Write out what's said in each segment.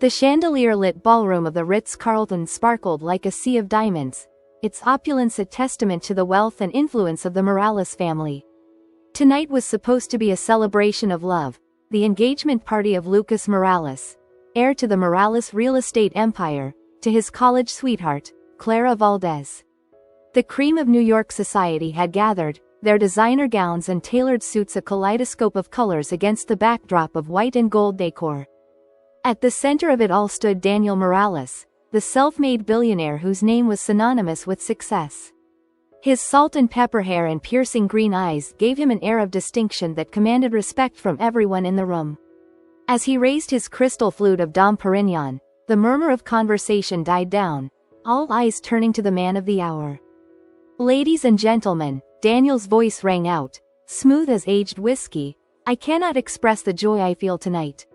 The chandelier-lit ballroom of the Ritz-Carlton sparkled like a sea of diamonds, its opulence a testament to the wealth and influence of the Morales family. Tonight was supposed to be a celebration of love, the engagement party of Lucas Morales, heir to the Morales real estate empire, to his college sweetheart, Clara Valdez. The cream of New York society had gathered, their designer gowns and tailored suits a kaleidoscope of colors against the backdrop of white and gold decor. At the center of it all stood Daniel Morales, the self-made billionaire whose name was synonymous with success. His salt and pepper hair and piercing green eyes gave him an air of distinction that commanded respect from everyone in the room. As he raised his crystal flute of Dom Perignon, the murmur of conversation died down, all eyes turning to the man of the hour. "Ladies and gentlemen," Daniel's voice rang out, smooth as aged whiskey, "I cannot express the joy I feel tonight.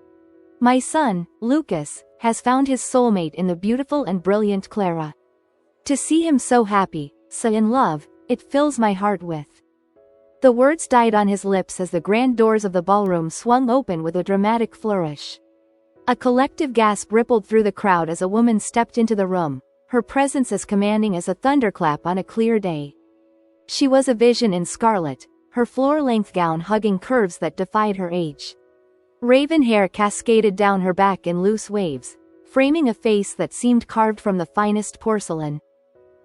My son, Lucas, has found his soulmate in the beautiful and brilliant Clara. To see him so happy, so in love, it fills my heart with..." The words died on his lips as the grand doors of the ballroom swung open with a dramatic flourish. A collective gasp rippled through the crowd as a woman stepped into the room, her presence as commanding as a thunderclap on a clear day. She was a vision in scarlet, her floor-length gown hugging curves that defied her age. Raven hair cascaded down her back in loose waves, framing a face that seemed carved from the finest porcelain.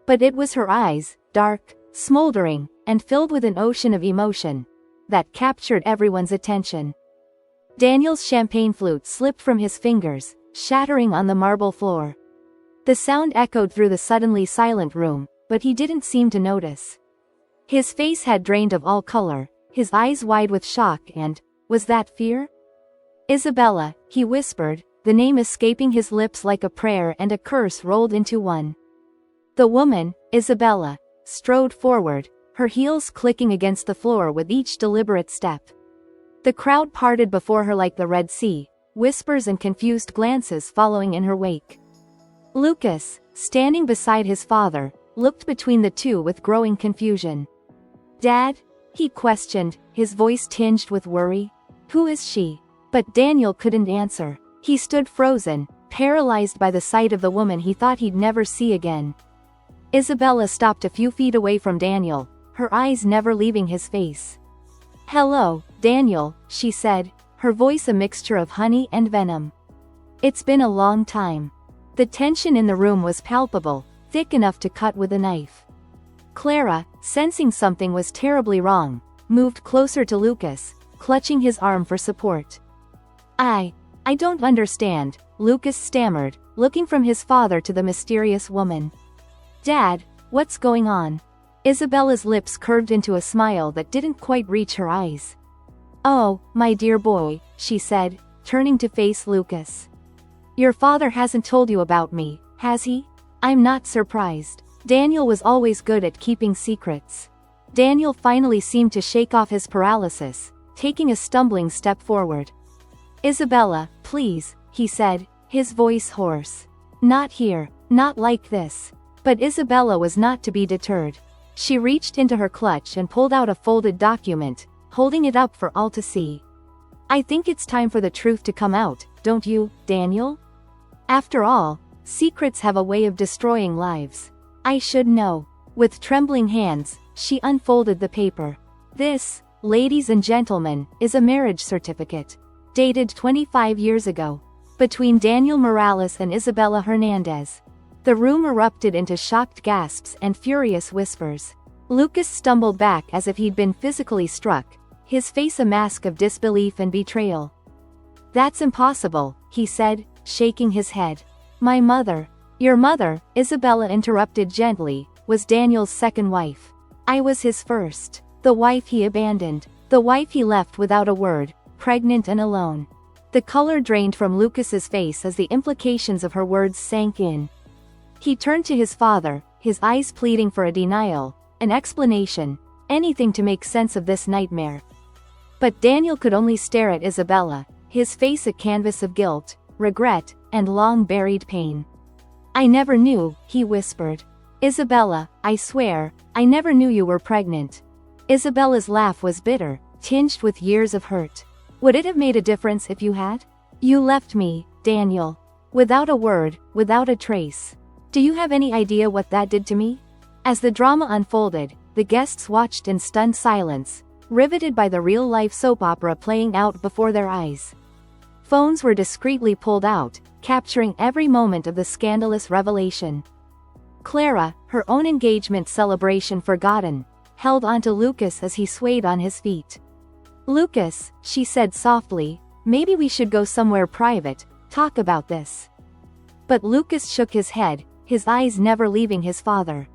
But it was her eyes, dark, smoldering, and filled with an ocean of emotion, that captured everyone's attention. Daniel's champagne flute slipped from his fingers, shattering on the marble floor. The sound echoed through the suddenly silent room, but he didn't seem to notice. His face had drained of all color, his eyes wide with shock and, was that fear? "Isabella," he whispered, the name escaping his lips like a prayer and a curse rolled into one. The woman, Isabella, strode forward, her heels clicking against the floor with each deliberate step. The crowd parted before her like the Red Sea, whispers and confused glances following in her wake. Lucas, standing beside his father, looked between the two with growing confusion. "Dad?" he questioned, his voice tinged with worry. "Who is she?" But Daniel couldn't answer. He stood frozen, paralyzed by the sight of the woman he thought he'd never see again. Isabella stopped a few feet away from Daniel, her eyes never leaving his face. "Hello, Daniel," she said, her voice a mixture of honey and venom. "It's been a long time." The tension in the room was palpable, thick enough to cut with a knife. Clara, sensing something was terribly wrong, moved closer to Lucas, clutching his arm for support. I don't understand," Lucas stammered, looking from his father to the mysterious woman. "Dad, what's going on?" Isabella's lips curved into a smile that didn't quite reach her eyes. "Oh, my dear boy," she said, turning to face Lucas. "Your father hasn't told you about me, has he?" "I'm not surprised. Daniel was always good at keeping secrets." Daniel finally seemed to shake off his paralysis, taking a stumbling step forward. "Isabella, please," he said, his voice hoarse. "Not here, not like this." But Isabella was not to be deterred. She reached into her clutch and pulled out a folded document, holding it up for all to see. "I think it's time for the truth to come out, don't you, Daniel? After all, secrets have a way of destroying lives. I should know." With trembling hands, she unfolded the paper. "This, ladies and gentlemen, is a marriage certificate. Dated 25 years ago. Between Daniel Morales and Isabella Hernandez." The room erupted into shocked gasps and furious whispers. Lucas stumbled back as if he'd been physically struck, his face a mask of disbelief and betrayal. "That's impossible," he said, shaking his head. "My mother." "Your mother," Isabella interrupted gently, "was Daniel's second wife. I was his first. The wife he abandoned. The wife he left without a word, pregnant and alone." The color drained from Lucas's face as the implications of her words sank in. He turned to his father, his eyes pleading for a denial, an explanation, anything to make sense of this nightmare. But Daniel could only stare at Isabella, his face a canvas of guilt, regret, and long-buried pain. "I never knew," he whispered. "Isabella, I swear, I never knew you were pregnant." Isabella's laugh was bitter, tinged with years of hurt. "Would it have made a difference if you had? You left me, Daniel." Without a word, without a trace. Do you have any idea what that did to me? As the drama unfolded, the guests watched in stunned silence, riveted by the real-life soap opera playing out before their eyes. Phones were discreetly pulled out, capturing every moment of the scandalous revelation. Clara, her own engagement celebration forgotten, held onto Lucas as he swayed on his feet. "Lucas," she said softly, "maybe we should go somewhere private, talk about this." But Lucas shook his head, his eyes never leaving his father.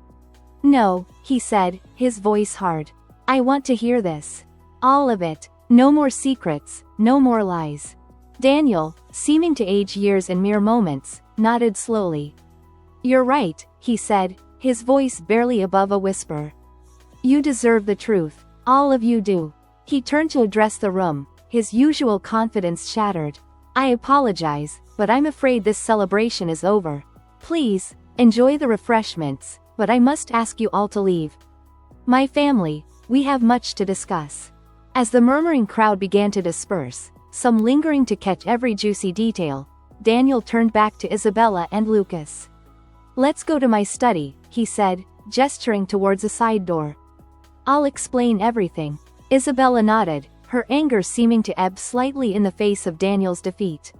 "No," he said, his voice hard. "I want to hear this. All of it. No more secrets, no more lies." Daniel, seeming to age years in mere moments, nodded slowly. "You're right," he said, his voice barely above a whisper. "You deserve the truth. All of you do." He turned to address the room, his usual confidence shattered. "I apologize, but I'm afraid this celebration is over. Please, enjoy the refreshments, but I must ask you all to leave. My family, we have much to discuss." As the murmuring crowd began to disperse, some lingering to catch every juicy detail, Daniel turned back to Isabella and Lucas. "Let's go to my study," he said, gesturing towards a side door. "I'll explain everything." Isabella nodded, her anger seeming to ebb slightly in the face of Daniel's defeat.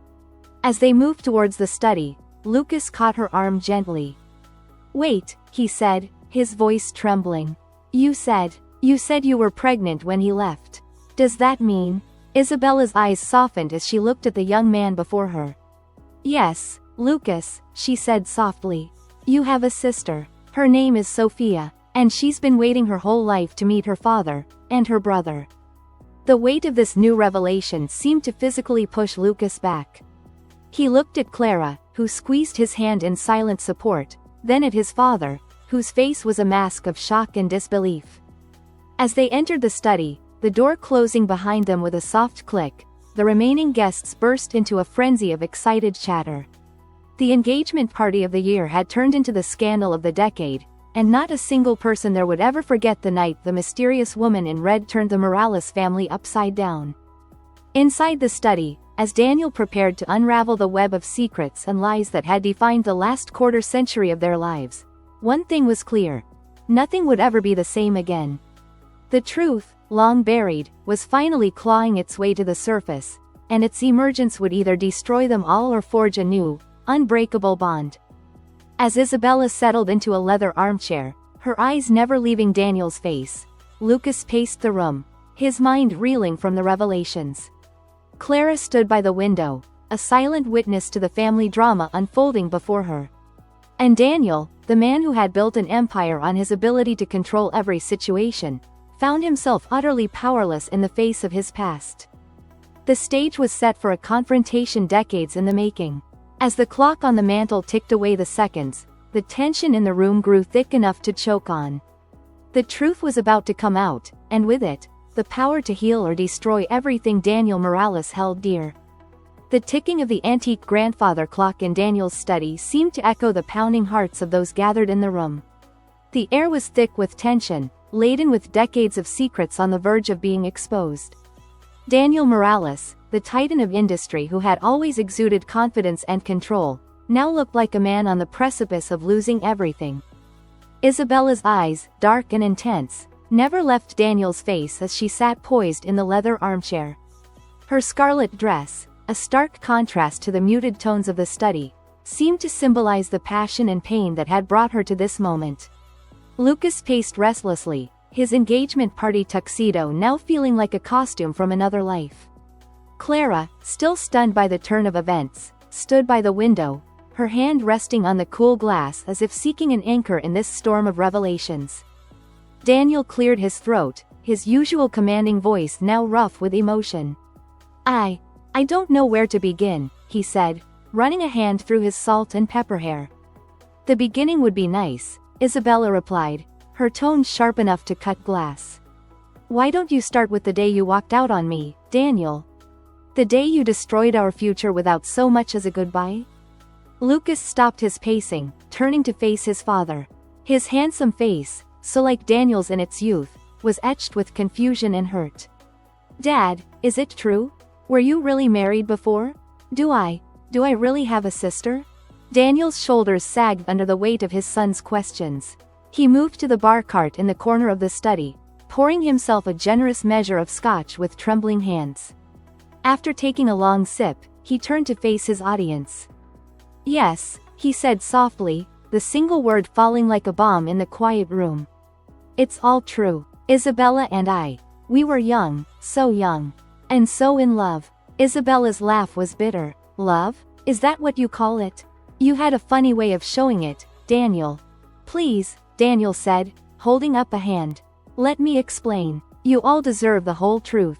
As they moved towards the study, Lucas caught her arm gently. "Wait," he said, his voice trembling. You said you were pregnant when he left. Does that mean?" Isabella's eyes softened as she looked at the young man before her. "Yes, Lucas," she said softly. "You have a sister. Her name is Sophia, and she's been waiting her whole life to meet her father, and her brother." The weight of this new revelation seemed to physically push Lucas back. He looked at Clara, who squeezed his hand in silent support, then at his father, whose face was a mask of shock and disbelief. As they entered the study, the door closing behind them with a soft click, the remaining guests burst into a frenzy of excited chatter. The engagement party of the year had turned into the scandal of the decade, and not a single person there would ever forget the night the mysterious woman in red turned the Morales family upside down. Inside the study, as Daniel prepared to unravel the web of secrets and lies that had defined the last quarter century of their lives, one thing was clear: nothing would ever be the same again. The truth, long buried, was finally clawing its way to the surface, and its emergence would either destroy them all or forge a new, unbreakable bond. As Isabella settled into a leather armchair, her eyes never leaving Daniel's face, Lucas paced the room, his mind reeling from the revelations. Clara stood by the window, a silent witness to the family drama unfolding before her. And Daniel, the man who had built an empire on his ability to control every situation, found himself utterly powerless in the face of his past. The stage was set for a confrontation decades in the making. As the clock on the mantel ticked away the seconds, the tension in the room grew thick enough to choke on. The truth was about to come out, and with it, the power to heal or destroy everything Daniel Morales held dear. The ticking of the antique grandfather clock in Daniel's study seemed to echo the pounding hearts of those gathered in the room. The air was thick with tension, laden with decades of secrets on the verge of being exposed. Daniel Morales, the titan of industry who had always exuded confidence and control, now looked like a man on the precipice of losing everything. Isabella's eyes, dark and intense, never left Daniel's face as she sat poised in the leather armchair. Her scarlet dress, a stark contrast to the muted tones of the study, seemed to symbolize the passion and pain that had brought her to this moment. Lucas paced restlessly, his engagement party tuxedo now feeling like a costume from another life. Clara, still stunned by the turn of events, stood by the window, her hand resting on the cool glass as if seeking an anchor in this storm of revelations. Daniel cleared his throat, his usual commanding voice now rough with emotion. I don't know where to begin," he said, running a hand through his salt and pepper hair. "The beginning would be nice," Isabella replied, her tone sharp enough to cut glass. "Why don't you start with the day you walked out on me, Daniel? The day you destroyed our future without so much as a goodbye?" Lucas stopped his pacing, turning to face his father. His handsome face, so like Daniel's in its youth, was etched with confusion and hurt. "Dad, is it true? Were you really married before? Do I Do I really have a sister? Daniel's shoulders sagged under the weight of his son's questions. He moved to the bar cart in the corner of the study, pouring himself a generous measure of scotch with trembling hands. After taking a long sip, he turned to face his audience. Yes, he said softly, the single word falling like a bomb in the quiet room. It's all true. Isabella and I. We were young, so young. And so in love. Isabella's laugh was bitter. Love? Is that what you call it? You had a funny way of showing it, Daniel. Please, Daniel said, holding up a hand. Let me explain. You all deserve the whole truth.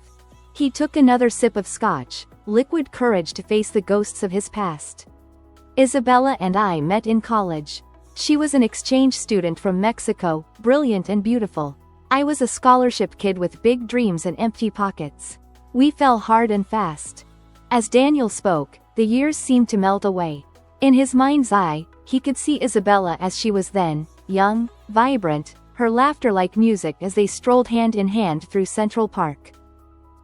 He took another sip of scotch, liquid courage to face the ghosts of his past. Isabella and I met in college. She was an exchange student from Mexico, brilliant and beautiful. I was a scholarship kid with big dreams and empty pockets. We fell hard and fast. As Daniel spoke, the years seemed to melt away. In his mind's eye, he could see Isabella as she was then, young, vibrant, her laughter like music as they strolled hand in hand through Central Park.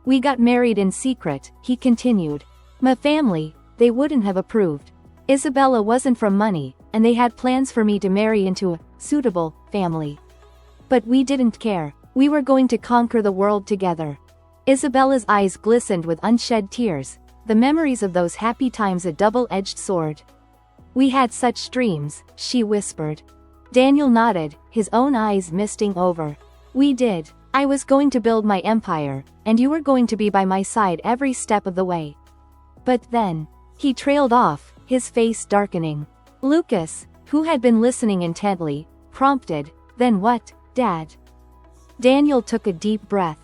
We got married in secret, he continued. My family, they wouldn't have approved. Isabella wasn't from money, and they had plans for me to marry into a suitable family. But we didn't care. We were going to conquer the world together. Isabella's eyes glistened with unshed tears, the memories of those happy times a double-edged sword. We had such dreams, she whispered. Daniel nodded, his own eyes misting over. We did. I was going to build my empire, and you were going to be by my side every step of the way. But then, he trailed off, his face darkening. Lucas, who had been listening intently, prompted, Then what, Dad? Daniel took a deep breath.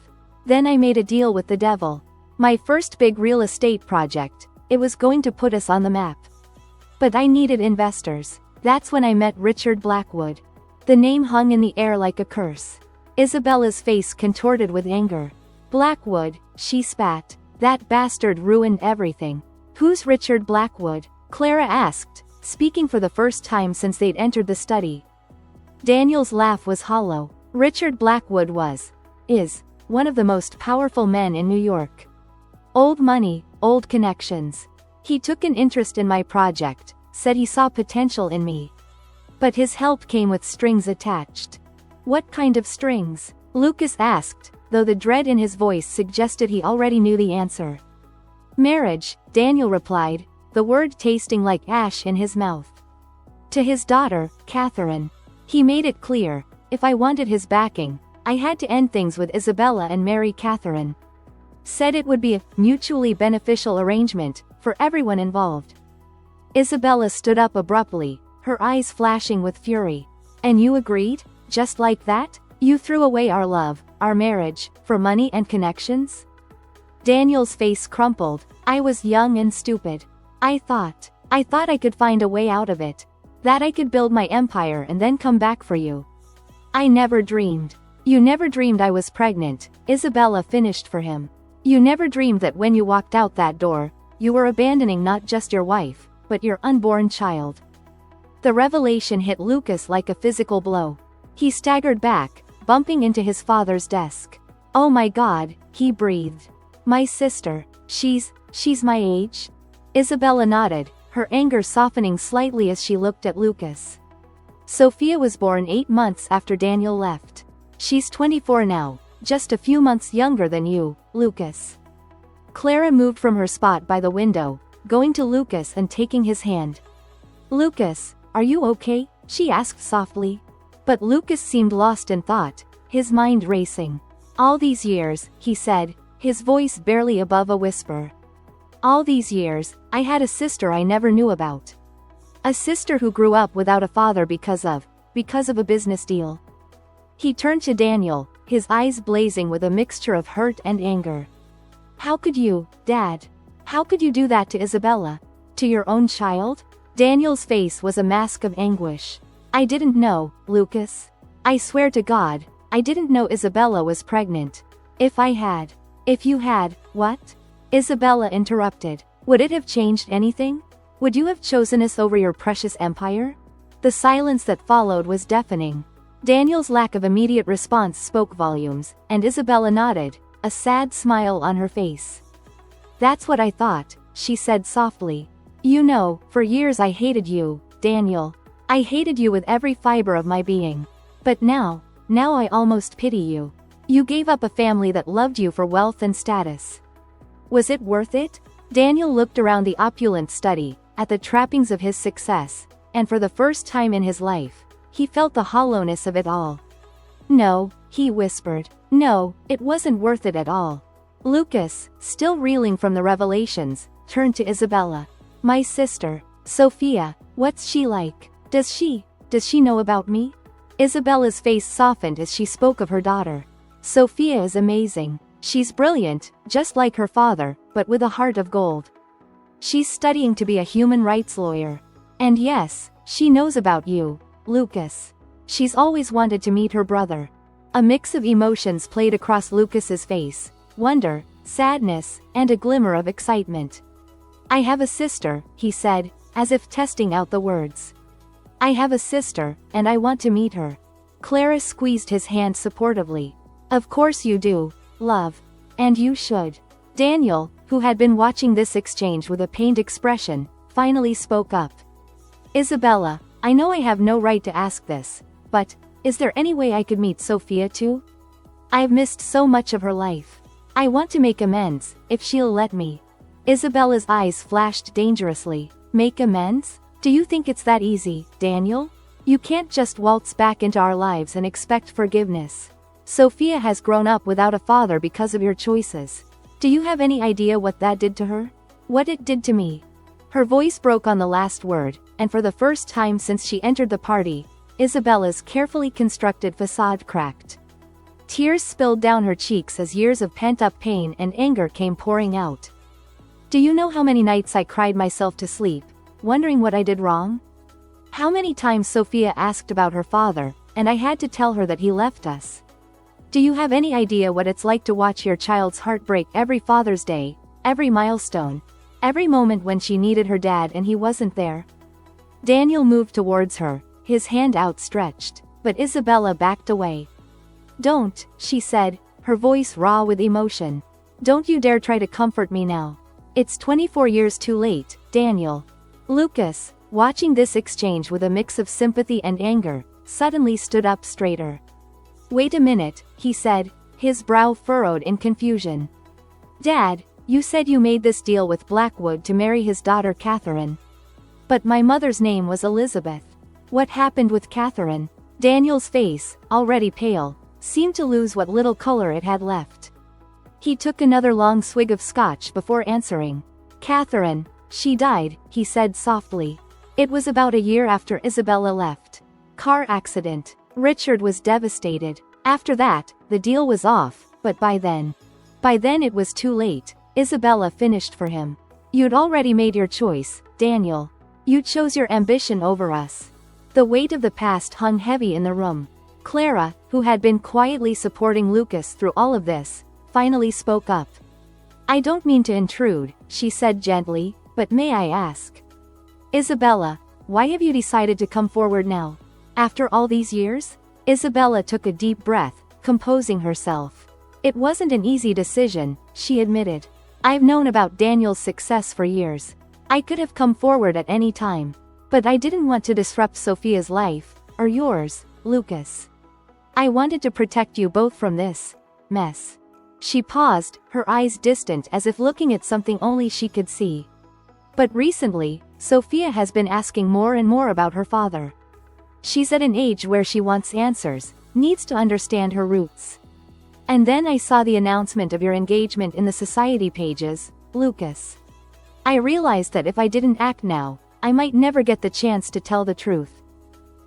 Then I made a deal with the devil. My first big real estate project. It was going to put us on the map. But I needed investors. That's when I met Richard Blackwood. The name hung in the air like a curse. Isabella's face contorted with anger. Blackwood, she spat. That bastard ruined everything. Who's Richard Blackwood? Clara asked, speaking for the first time since they'd entered the study. Daniel's laugh was hollow. Richard Blackwood is one of the most powerful men in New York. Old money, old connections. He took an interest in my project, said he saw potential in me. But his help came with strings attached. What kind of strings? Lucas asked, though the dread in his voice suggested he already knew the answer. Marriage, Daniel replied, the word tasting like ash in his mouth. To his daughter, Catherine. He made it clear, if I wanted his backing, I had to end things with Isabella and marry Catherine. Said it would be a mutually beneficial arrangement, for everyone involved. Isabella stood up abruptly, her eyes flashing with fury. And you agreed? Just like that? You threw away our love, our marriage, for money and connections? Daniel's face crumpled. I was young and stupid. I thought I could find a way out of it. That I could build my empire and then come back for you. I never dreamed. You never dreamed I was pregnant, Isabella finished for him. You never dreamed that when you walked out that door, you were abandoning not just your wife, but your unborn child. The revelation hit Lucas like a physical blow. He staggered back, bumping into his father's desk. Oh my God, he breathed. My sister, she's my age? Isabella nodded, her anger softening slightly as she looked at Lucas. Sophia was born 8 months after Daniel left. She's 24 now, just a few months younger than you, Lucas. Clara moved from her spot by the window, going to Lucas and taking his hand. Lucas, are you okay? She asked softly. But Lucas seemed lost in thought, his mind racing. All these years, he said, his voice barely above a whisper. All these years, I had a sister I never knew about. A sister who grew up without a father because of a business deal. He turned to Daniel, his eyes blazing with a mixture of hurt and anger. How could you, Dad? How could you do that to Isabella? To your own child? Daniel's face was a mask of anguish. I didn't know, Lucas. I swear to God, I didn't know Isabella was pregnant. If you had, what? Isabella interrupted. Would it have changed anything? Would you have chosen us over your precious empire? The silence that followed was deafening. Daniel's lack of immediate response spoke volumes, and Isabella nodded, a sad smile on her face. That's what I thought, she said softly. You know, for years I hated you, Daniel. I hated you with every fiber of my being. But now I almost pity you. You gave up a family that loved you for wealth and status. Was it worth it? Daniel looked around the opulent study, at the trappings of his success, and for the first time in his life, he felt the hollowness of it all. No, he whispered. No, it wasn't worth it at all. Lucas, still reeling from the revelations, turned to Isabella. My sister, Sophia, what's she like? Does she know about me? Isabella's face softened as she spoke of her daughter. Sophia is amazing. She's brilliant, just like her father, but with a heart of gold. She's studying to be a human rights lawyer. And yes, she knows about you, Lucas. She's always wanted to meet her brother. A mix of emotions played across Lucas's face, wonder, sadness, and a glimmer of excitement. I have a sister, he said, as if testing out the words. I have a sister, and I want to meet her. Clara squeezed his hand supportively. Of course you do, love. And you should. Daniel, who had been watching this exchange with a pained expression, finally spoke up. Isabella, I know I have no right to ask this, but, is there any way I could meet Sophia too? I've missed so much of her life. I want to make amends, if she'll let me. Isabella's eyes flashed dangerously. Make amends? Do you think it's that easy, Daniel? You can't just waltz back into our lives and expect forgiveness. Sophia has grown up without a father because of your choices. Do you have any idea what that did to her? What it did to me? Her voice broke on the last word, and for the first time since she entered the party, Isabella's carefully constructed facade cracked. Tears spilled down her cheeks as years of pent-up pain and anger came pouring out. Do you know how many nights I cried myself to sleep, wondering what I did wrong? How many times Sophia asked about her father, and I had to tell her that he left us? Do you have any idea what it's like to watch your child's heart break every Father's Day, every milestone, every moment when she needed her dad and he wasn't there? Daniel moved towards her, his hand outstretched, but Isabella backed away. Don't, she said, her voice raw with emotion. Don't you dare try to comfort me now. It's 24 years too late, Daniel. Lucas, watching this exchange with a mix of sympathy and anger, suddenly stood up straighter. Wait a minute, he said, his brow furrowed in confusion. Dad, you said you made this deal with Blackwood to marry his daughter Catherine. But my mother's name was Elizabeth. What happened with Catherine? Daniel's face, already pale, seemed to lose what little color it had left. He took another long swig of scotch before answering. Catherine, she died, he said softly. It was about a year after Isabella left. Car accident. Richard was devastated. After that, the deal was off, but by then it was too late. Isabella finished for him. You'd already made your choice, Daniel. You chose your ambition over us. The weight of the past hung heavy in the room. Clara, who had been quietly supporting Lucas through all of this, finally spoke up. I don't mean to intrude, she said gently, but may I ask? Isabella, why have you decided to come forward now? After all these years? Isabella took a deep breath, composing herself. It wasn't an easy decision, she admitted. I've known about Daniel's success for years. I could have come forward at any time. But I didn't want to disrupt Sophia's life, or yours, Lucas. I wanted to protect you both from this mess. She paused, her eyes distant as if looking at something only she could see. But recently, Sophia has been asking more and more about her father. She's at an age where she wants answers, needs to understand her roots. And then I saw the announcement of your engagement in the society pages, Lucas. I realized that if I didn't act now, I might never get the chance to tell the truth.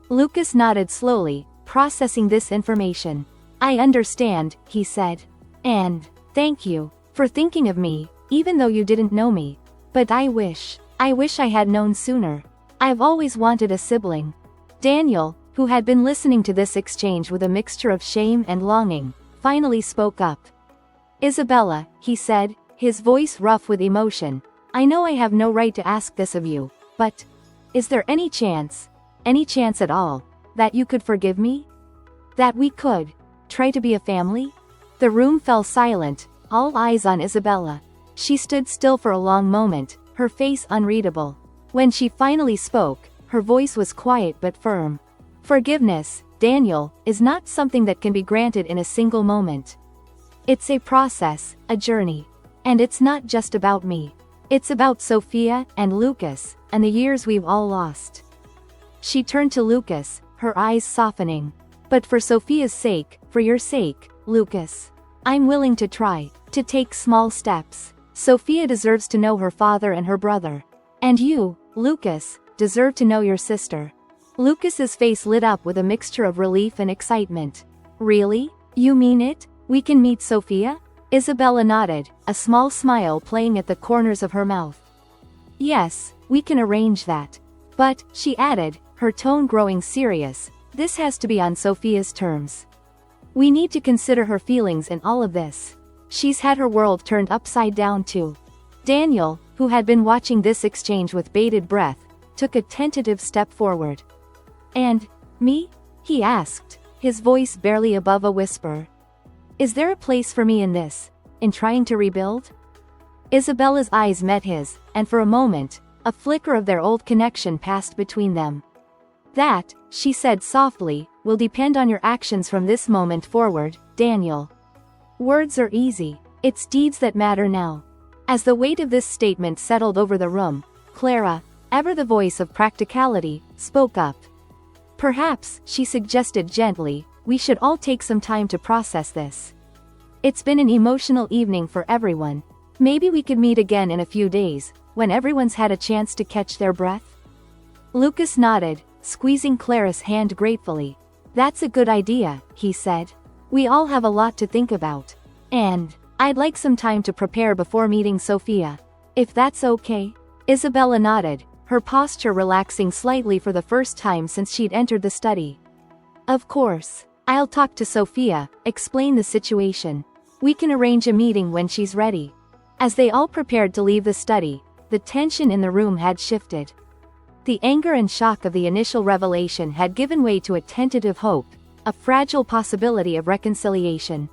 Lucas nodded slowly, processing this information. I understand, he said. And, thank you, for thinking of me, even though you didn't know me. But I wish I had known sooner. I've always wanted a sibling. Daniel, who had been listening to this exchange with a mixture of shame and longing, finally spoke up. Isabella, he said, his voice rough with emotion, I know I have no right to ask this of you, but is there any chance at all, that you could forgive me? That we could try to be a family? The room fell silent, all eyes on Isabella. She stood still for a long moment, her face unreadable. When she finally spoke, her voice was quiet but firm. Forgiveness, Daniel, is not something that can be granted in a single moment. It's a process, a journey. And it's not just about me. It's about Sophia and Lucas, and the years we've all lost. She turned to Lucas, her eyes softening. But for Sophia's sake, for your sake, Lucas, I'm willing to try, to take small steps. Sophia deserves to know her father and her brother. And you, Lucas, deserve to know your sister. Lucas's face lit up with a mixture of relief and excitement. Really? You mean it? We can meet Sophia? Isabella nodded, a small smile playing at the corners of her mouth. Yes, we can arrange that. But, she added, her tone growing serious, this has to be on Sophia's terms. We need to consider her feelings in all of this. She's had her world turned upside down too. Daniel, who had been watching this exchange with bated breath, took a tentative step forward. And, me? He asked, his voice barely above a whisper. Is there a place for me in this, in trying to rebuild? Isabella's eyes met his, and for a moment, a flicker of their old connection passed between them. That, she said softly, will depend on your actions from this moment forward, Daniel. Words are easy, it's deeds that matter now. As the weight of this statement settled over the room, Clara, ever the voice of practicality, spoke up. Perhaps, she suggested gently, we should all take some time to process this. It's been an emotional evening for everyone. Maybe we could meet again in a few days, when everyone's had a chance to catch their breath? Lucas nodded, squeezing Clara's hand gratefully. That's a good idea, he said. We all have a lot to think about. And, I'd like some time to prepare before meeting Sophia. If that's okay? Isabella nodded, her posture relaxing slightly for the first time since she'd entered the study. Of course. I'll talk to Sophia, explain the situation. We can arrange a meeting when she's ready. As they all prepared to leave the study, the tension in the room had shifted. The anger and shock of the initial revelation had given way to a tentative hope, a fragile possibility of reconciliation.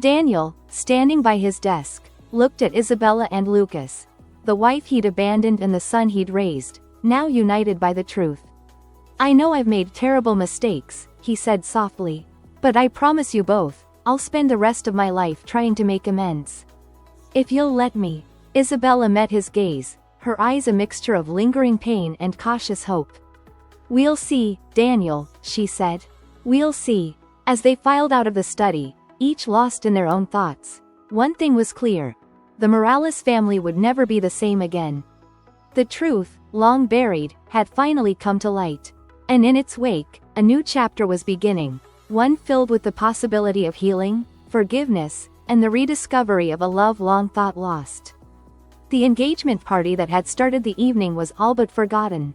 Daniel, standing by his desk, looked at Isabella and Lucas, the wife he'd abandoned and the son he'd raised, now united by the truth. I know I've made terrible mistakes, he said softly. But I promise you both, I'll spend the rest of my life trying to make amends. If you'll let me. Isabella met his gaze, her eyes a mixture of lingering pain and cautious hope. We'll see, Daniel, she said. We'll see. As they filed out of the study, each lost in their own thoughts, one thing was clear. The Morales family would never be the same again. The truth, long buried, had finally come to light. And in its wake, a new chapter was beginning, one filled with the possibility of healing, forgiveness, and the rediscovery of a love long thought lost. The engagement party that had started the evening was all but forgotten.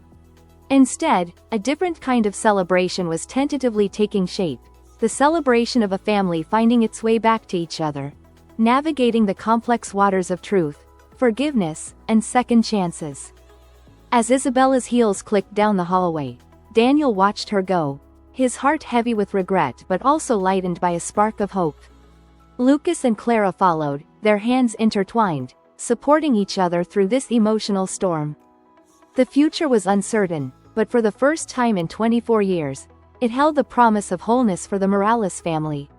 Instead, a different kind of celebration was tentatively taking shape, the celebration of a family finding its way back to each other, navigating the complex waters of truth, forgiveness, and second chances. As Isabella's heels clicked down the hallway, Daniel watched her go, his heart heavy with regret but also lightened by a spark of hope. Lucas and Clara followed, their hands intertwined, supporting each other through this emotional storm. The future was uncertain, but for the first time in 24 years, it held the promise of wholeness for the Morales family.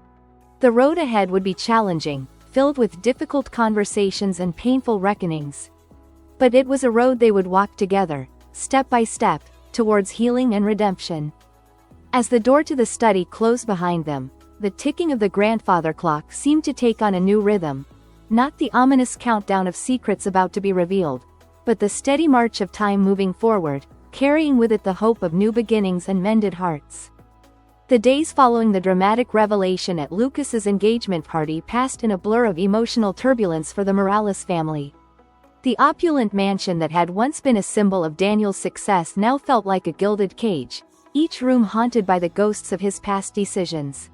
The road ahead would be challenging, filled with difficult conversations and painful reckonings. But it was a road they would walk together, step by step, towards healing and redemption. As the door to the study closed behind them, the ticking of the grandfather clock seemed to take on a new rhythm. Not the ominous countdown of secrets about to be revealed, but the steady march of time moving forward, carrying with it the hope of new beginnings and mended hearts. The days following the dramatic revelation at Lucas's engagement party passed in a blur of emotional turbulence for the Morales family. The opulent mansion that had once been a symbol of Daniel's success now felt like a gilded cage, each room haunted by the ghosts of his past decisions.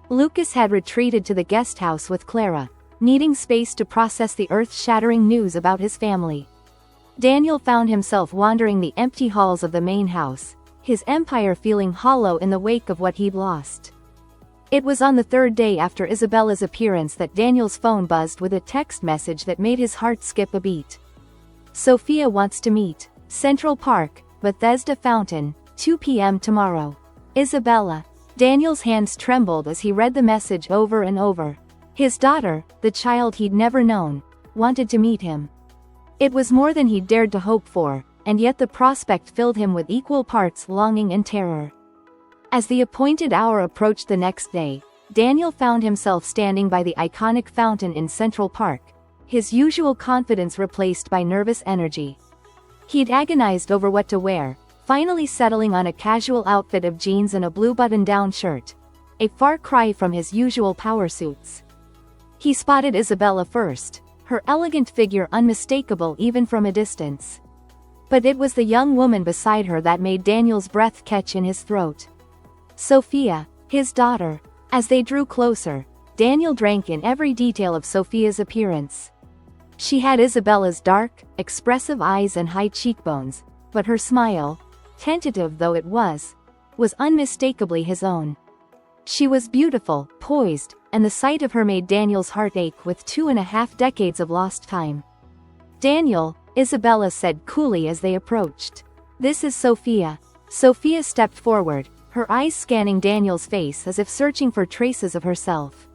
Lucas had retreated to the guest house with Clara, needing space to process the earth-shattering news about his family. Daniel found himself wandering the empty halls of the main house, his empire feeling hollow in the wake of what he'd lost. It was on the third day after Isabella's appearance that Daniel's phone buzzed with a text message that made his heart skip a beat. Sophia wants to meet. Central Park, Bethesda Fountain, 2 p.m. tomorrow. Isabella. Daniel's hands trembled as he read the message over and over. His daughter, the child he'd never known, wanted to meet him. It was more than he'd dared to hope for, and yet the prospect filled him with equal parts longing and terror. As the appointed hour approached the next day, Daniel found himself standing by the iconic fountain in Central Park, his usual confidence replaced by nervous energy. He'd agonized over what to wear, finally settling on a casual outfit of jeans and a blue button-down shirt, a far cry from his usual power suits. He spotted Isabella first, her elegant figure unmistakable even from a distance. But it was the young woman beside her that made Daniel's breath catch in his throat. Sophia, his daughter. As they drew closer, Daniel drank in every detail of Sophia's appearance. She had Isabella's dark, expressive eyes and high cheekbones, but her smile, tentative though it was unmistakably his own. She was beautiful, poised, and the sight of her made Daniel's heart ache with 2.5 decades of lost time. "Daniel," Isabella said coolly as they approached. "This is Sophia." Sophia stepped forward, her eyes scanning Daniel's face as if searching for traces of herself.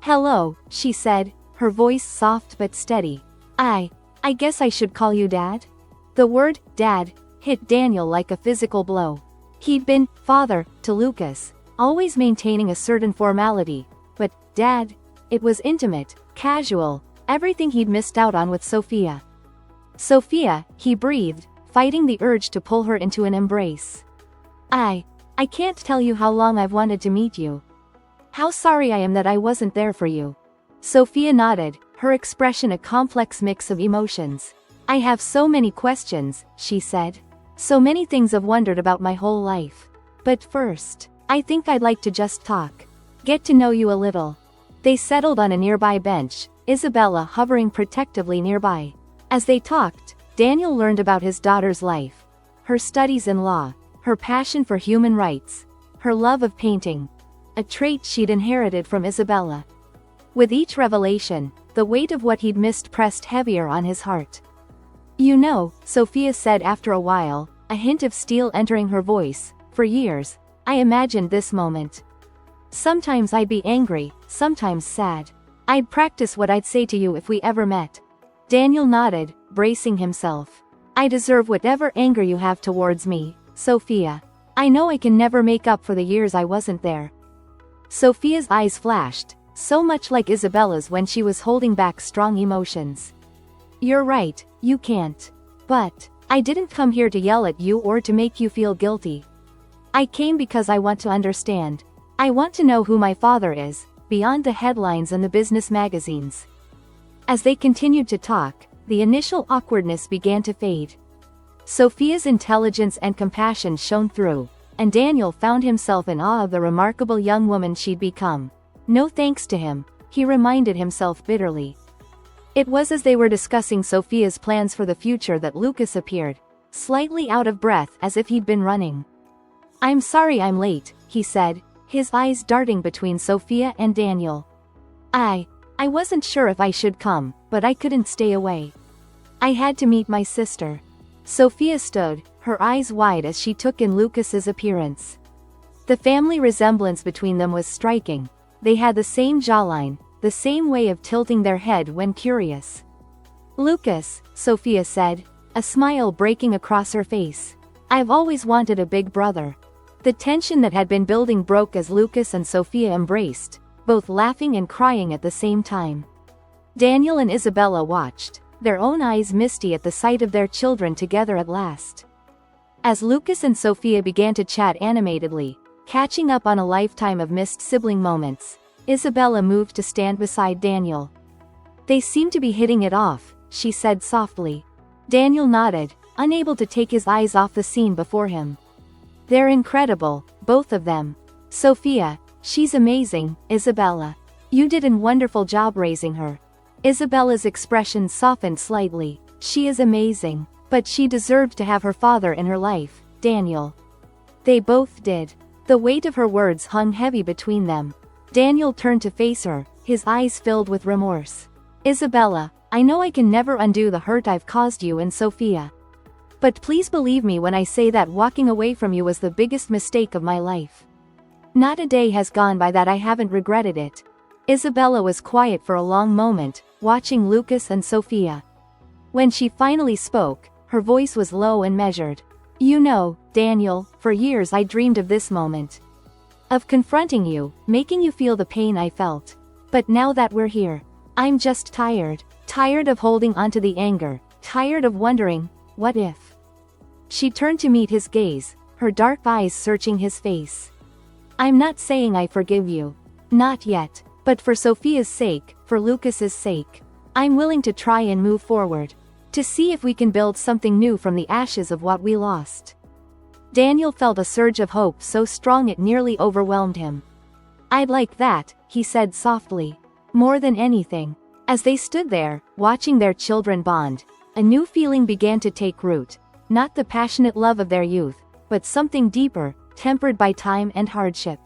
"Hello," she said, her voice soft but steady. I guess I should call you Dad?" The word, Dad, hit Daniel like a physical blow. He'd been father to Lucas, always maintaining a certain formality, but Dad, it was intimate, casual, everything he'd missed out on with Sophia. "Sophia," he breathed, fighting the urge to pull her into an embrace. I can't tell you how long I've wanted to meet you. How sorry I am that I wasn't there for you." Sophia nodded, her expression a complex mix of emotions. "I have so many questions," she said. "So many things I've wondered about my whole life. But first, I think I'd like to just talk. Get to know you a little." They settled on a nearby bench, Isabella hovering protectively nearby. As they talked, Daniel learned about his daughter's life, her studies in law, her passion for human rights, her love of painting, a trait she'd inherited from Isabella. With each revelation, the weight of what he'd missed pressed heavier on his heart. "You know," Sophia said after a while, a hint of steel entering her voice, "for years, I imagined this moment. Sometimes I'd be angry, sometimes sad. I'd practice what I'd say to you if we ever met." Daniel nodded, bracing himself. "I deserve whatever anger you have towards me, Sophia. I know I can never make up for the years I wasn't there." Sophia's eyes flashed, so much like Isabella's when she was holding back strong emotions. "You're right, you can't. But I didn't come here to yell at you or to make you feel guilty. I came because I want to understand. I want to know who my father is, beyond the headlines and the business magazines." As they continued to talk, the initial awkwardness began to fade. Sophia's intelligence and compassion shone through, and Daniel found himself in awe of the remarkable young woman she'd become. No thanks to him, he reminded himself bitterly. It was as they were discussing Sophia's plans for the future that Lucas appeared, slightly out of breath as if he'd been running. "I'm sorry I'm late," he said, his eyes darting between Sophia and Daniel. I wasn't sure if I should come, but I couldn't stay away. I had to meet my sister." Sophia stood, her eyes wide as she took in Lucas's appearance. The family resemblance between them was striking. They had the same jawline, the same way of tilting their head when curious. "Lucas," Sophia said, a smile breaking across her face. "I've always wanted a big brother." The tension that had been building broke as Lucas and Sophia embraced, both laughing and crying at the same time. Daniel and Isabella watched, their own eyes misty at the sight of their children together at last. As Lucas and Sophia began to chat animatedly, catching up on a lifetime of missed sibling moments, Isabella moved to stand beside Daniel. "They seem to be hitting it off," she said softly. Daniel nodded, unable to take his eyes off the scene before him. "They're incredible, both of them. Sophia, she's amazing. Isabella, you did a wonderful job raising her." Isabella's expression softened slightly. "She is amazing, but she deserved to have her father in her life, Daniel." They both did. The weight of her words hung heavy between them. Daniel turned to face her, his eyes filled with remorse. "Isabella, I know I can never undo the hurt I've caused you and Sophia. But please believe me when I say that walking away from you was the biggest mistake of my life. Not a day has gone by that I haven't regretted it." Isabella was quiet for a long moment, watching Lucas and Sophia. When she finally spoke, her voice was low and measured. "You know, Daniel, for years I dreamed of this moment. Of confronting you, making you feel the pain I felt. But now that we're here, I'm just tired. Tired of holding onto the anger, tired of wondering, what if?" She turned to meet his gaze, her dark eyes searching his face. "I'm not saying I forgive you. Not yet. But for Sophia's sake, for Lucas's sake, I'm willing to try and move forward. To see if we can build something new from the ashes of what we lost." Daniel felt a surge of hope so strong it nearly overwhelmed him. "I'd like that," he said softly. "More than anything." As they stood there, watching their children bond, a new feeling began to take root. Not the passionate love of their youth, but something deeper, tempered by time and hardship.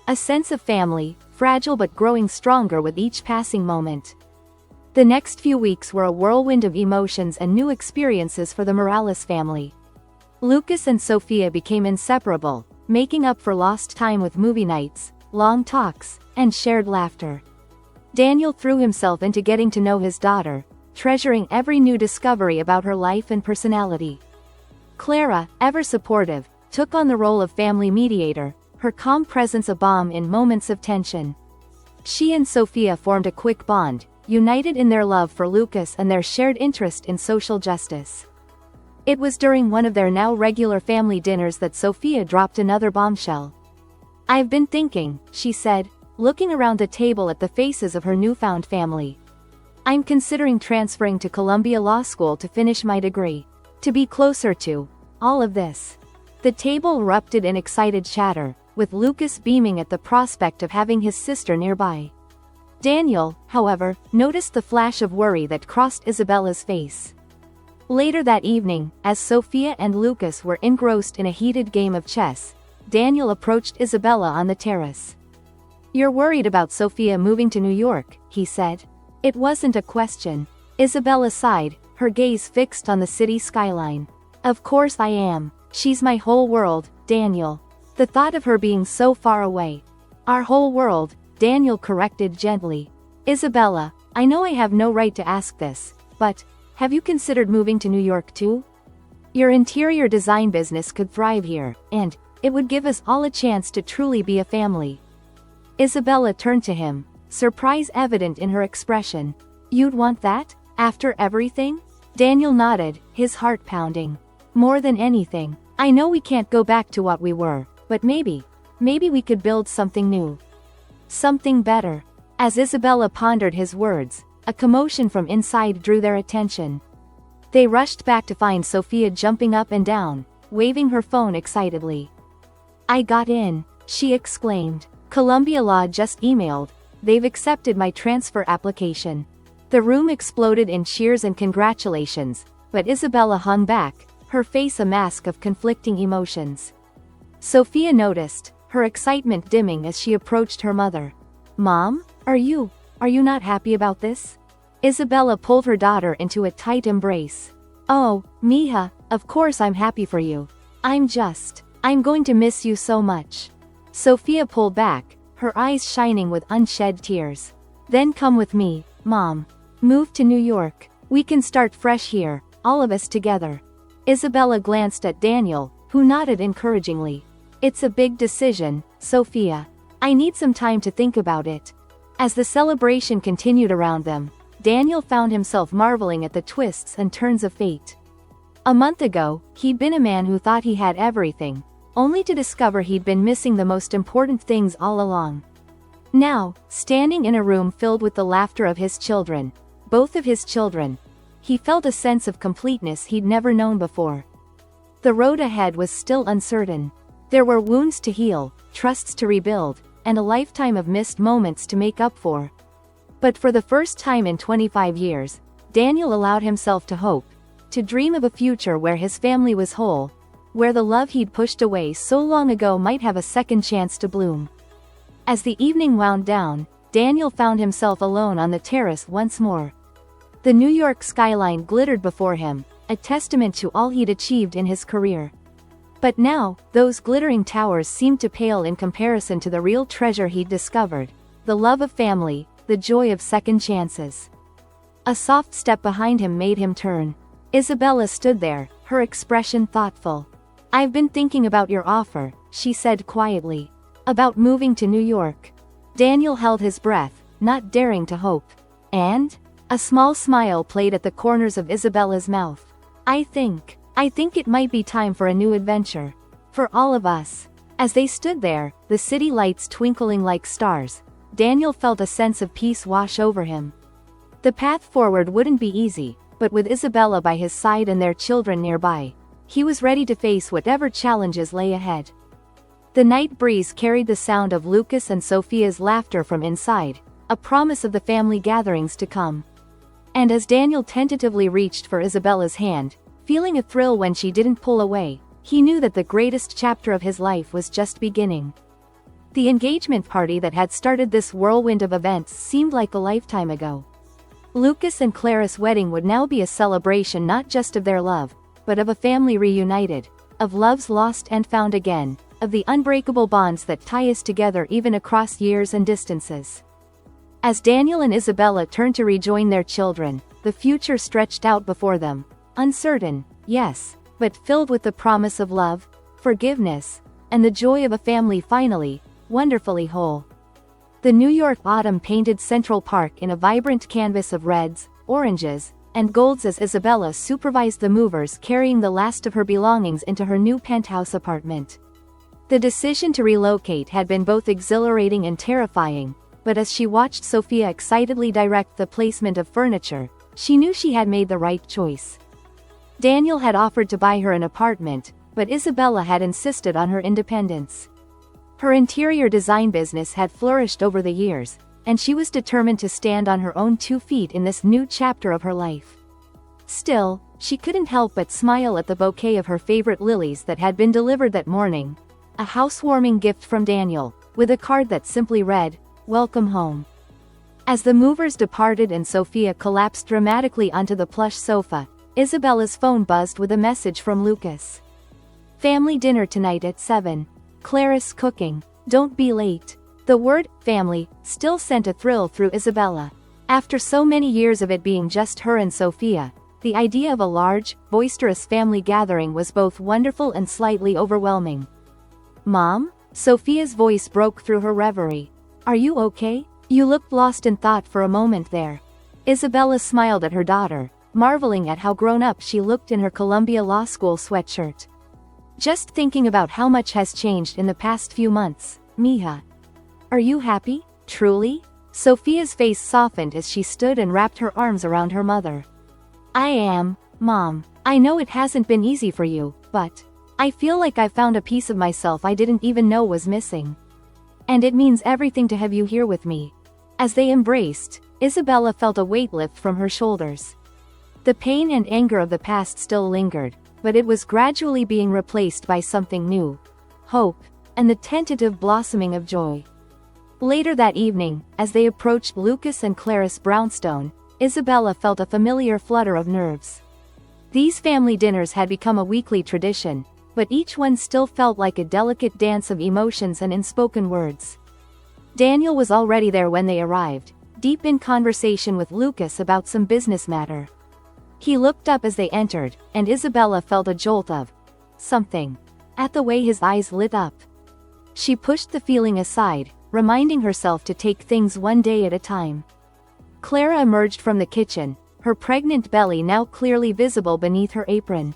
A sense of family, fragile but growing stronger with each passing moment. The next few weeks were a whirlwind of emotions and new experiences for the Morales family. Lucas and Sophia became inseparable, making up for lost time with movie nights, long talks, and shared laughter. Daniel threw himself into getting to know his daughter, treasuring every new discovery about her life and personality. Clara, ever supportive, took on the role of family mediator, her calm presence a balm in moments of tension. She and Sophia formed a quick bond, united in their love for Lucas and their shared interest in social justice. It was during one of their now regular family dinners that Sophia dropped another bombshell. "I've been thinking," she said, looking around the table at the faces of her newfound family. "I'm considering transferring to Columbia Law School to finish my degree. To be closer to all of this." The table erupted in excited chatter, with Lucas beaming at the prospect of having his sister nearby. Daniel, however, noticed the flash of worry that crossed Isabella's face. Later that evening, as Sophia and Lucas were engrossed in a heated game of chess, Daniel approached Isabella on the terrace. "You're worried about Sophia moving to New York," he said. It wasn't a question. Isabella sighed, her gaze fixed on the city skyline. "Of course I am. She's my whole world, Daniel. The thought of her being so far away." "Our whole world," Daniel corrected gently. "Isabella, I know I have no right to ask this, but have you considered moving to New York too? Your interior design business could thrive here, and it would give us all a chance to truly be a family." Isabella turned to him, surprise evident in her expression. "You'd want that? After everything?" Daniel nodded, his heart pounding. "More than anything. I know we can't go back to what we were, but maybe we could build something new. Something better." As Isabella pondered his words, a commotion from inside drew their attention. They rushed back to find Sophia jumping up and down, waving her phone excitedly. "I got in," she exclaimed. "Columbia Law just emailed. They've accepted my transfer application." The room exploded in cheers and congratulations, but Isabella hung back, her face a mask of conflicting emotions. Sophia noticed, her excitement dimming as she approached her mother. "Mom, are you not happy about this?" Isabella pulled her daughter into a tight embrace. "Oh, Mija, of course I'm happy for you. I'm going to miss you so much." Sophia pulled back, her eyes shining with unshed tears. "Then come with me, Mom. Move to New York. We can start fresh here, all of us together." Isabella glanced at Daniel, who nodded encouragingly. "It's a big decision, Sophia. I need some time to think about it." As the celebration continued around them, Daniel found himself marveling at the twists and turns of fate. A month ago, he'd been a man who thought he had everything, only to discover he'd been missing the most important things all along. Now, standing in a room filled with the laughter of his children, both of his children, he felt a sense of completeness he'd never known before. The road ahead was still uncertain. There were wounds to heal, trusts to rebuild, and a lifetime of missed moments to make up for. But for the first time in 25 years, Daniel allowed himself to hope, to dream of a future where his family was whole, where the love he'd pushed away so long ago might have a second chance to bloom. As the evening wound down, Daniel found himself alone on the terrace once more. The New York skyline glittered before him, a testament to all he'd achieved in his career. But now, those glittering towers seemed to pale in comparison to the real treasure he'd discovered: the love of family, the joy of second chances. A soft step behind him made him turn. Isabella stood there, her expression thoughtful. "I've been thinking about your offer," she said quietly. "About moving to New York." Daniel held his breath, not daring to hope. "And?" A small smile played at the corners of Isabella's mouth. I think it might be time for a new adventure. For all of us." As they stood there, the city lights twinkling like stars, Daniel felt a sense of peace wash over him. The path forward wouldn't be easy, but with Isabella by his side and their children nearby, he was ready to face whatever challenges lay ahead. The night breeze carried the sound of Lucas and Sophia's laughter from inside, a promise of the family gatherings to come. And as Daniel tentatively reached for Isabella's hand, feeling a thrill when she didn't pull away, he knew that the greatest chapter of his life was just beginning. The engagement party that had started this whirlwind of events seemed like a lifetime ago. Lucas and Clara's wedding would now be a celebration not just of their love, but of a family reunited, of loves lost and found again, of the unbreakable bonds that tie us together even across years and distances. As Daniel and Isabella turned to rejoin their children, the future stretched out before them, uncertain, yes, but filled with the promise of love, forgiveness, and the joy of a family finally, wonderfully whole. The New York autumn painted Central Park in a vibrant canvas of reds, oranges, and golds as Isabella supervised the movers carrying the last of her belongings into her new penthouse apartment. The decision to relocate had been both exhilarating and terrifying, but as she watched Sophia excitedly direct the placement of furniture, she knew she had made the right choice. Daniel had offered to buy her an apartment, but Isabella had insisted on her independence. Her interior design business had flourished over the years, and she was determined to stand on her own 2 feet in this new chapter of her life. Still, she couldn't help but smile at the bouquet of her favorite lilies that had been delivered that morning, a housewarming gift from Daniel, with a card that simply read, "Welcome home." As the movers departed and Sophia collapsed dramatically onto the plush sofa, Isabella's phone buzzed with a message from Lucas. "Family dinner tonight at 7. Clara's cooking. Don't be late." The word, family, still sent a thrill through Isabella. After so many years of it being just her and Sophia, the idea of a large, boisterous family gathering was both wonderful and slightly overwhelming. "Mom?" Sophia's voice broke through her reverie. "Are you okay? You looked lost in thought for a moment there." Isabella smiled at her daughter, marveling at how grown up she looked in her Columbia Law School sweatshirt. "Just thinking about how much has changed in the past few months, mija." "Are you happy, truly?" Sophia's face softened as she stood and wrapped her arms around her mother. "I am, Mom. I know it hasn't been easy for you, but I feel like I found a piece of myself I didn't even know was missing. And it means everything to have you here with me." As they embraced, Isabella felt a weight lift from her shoulders. The pain and anger of the past still lingered, but it was gradually being replaced by something new: hope, and the tentative blossoming of joy. Later that evening, as they approached Lucas and Clara's brownstone, Isabella felt a familiar flutter of nerves. These family dinners had become a weekly tradition, but each one still felt like a delicate dance of emotions and unspoken words. Daniel was already there when they arrived, deep in conversation with Lucas about some business matter. He looked up as they entered, and Isabella felt a jolt of something at the way his eyes lit up. She pushed the feeling aside, reminding herself to take things one day at a time. Clara emerged from the kitchen, her pregnant belly now clearly visible beneath her apron.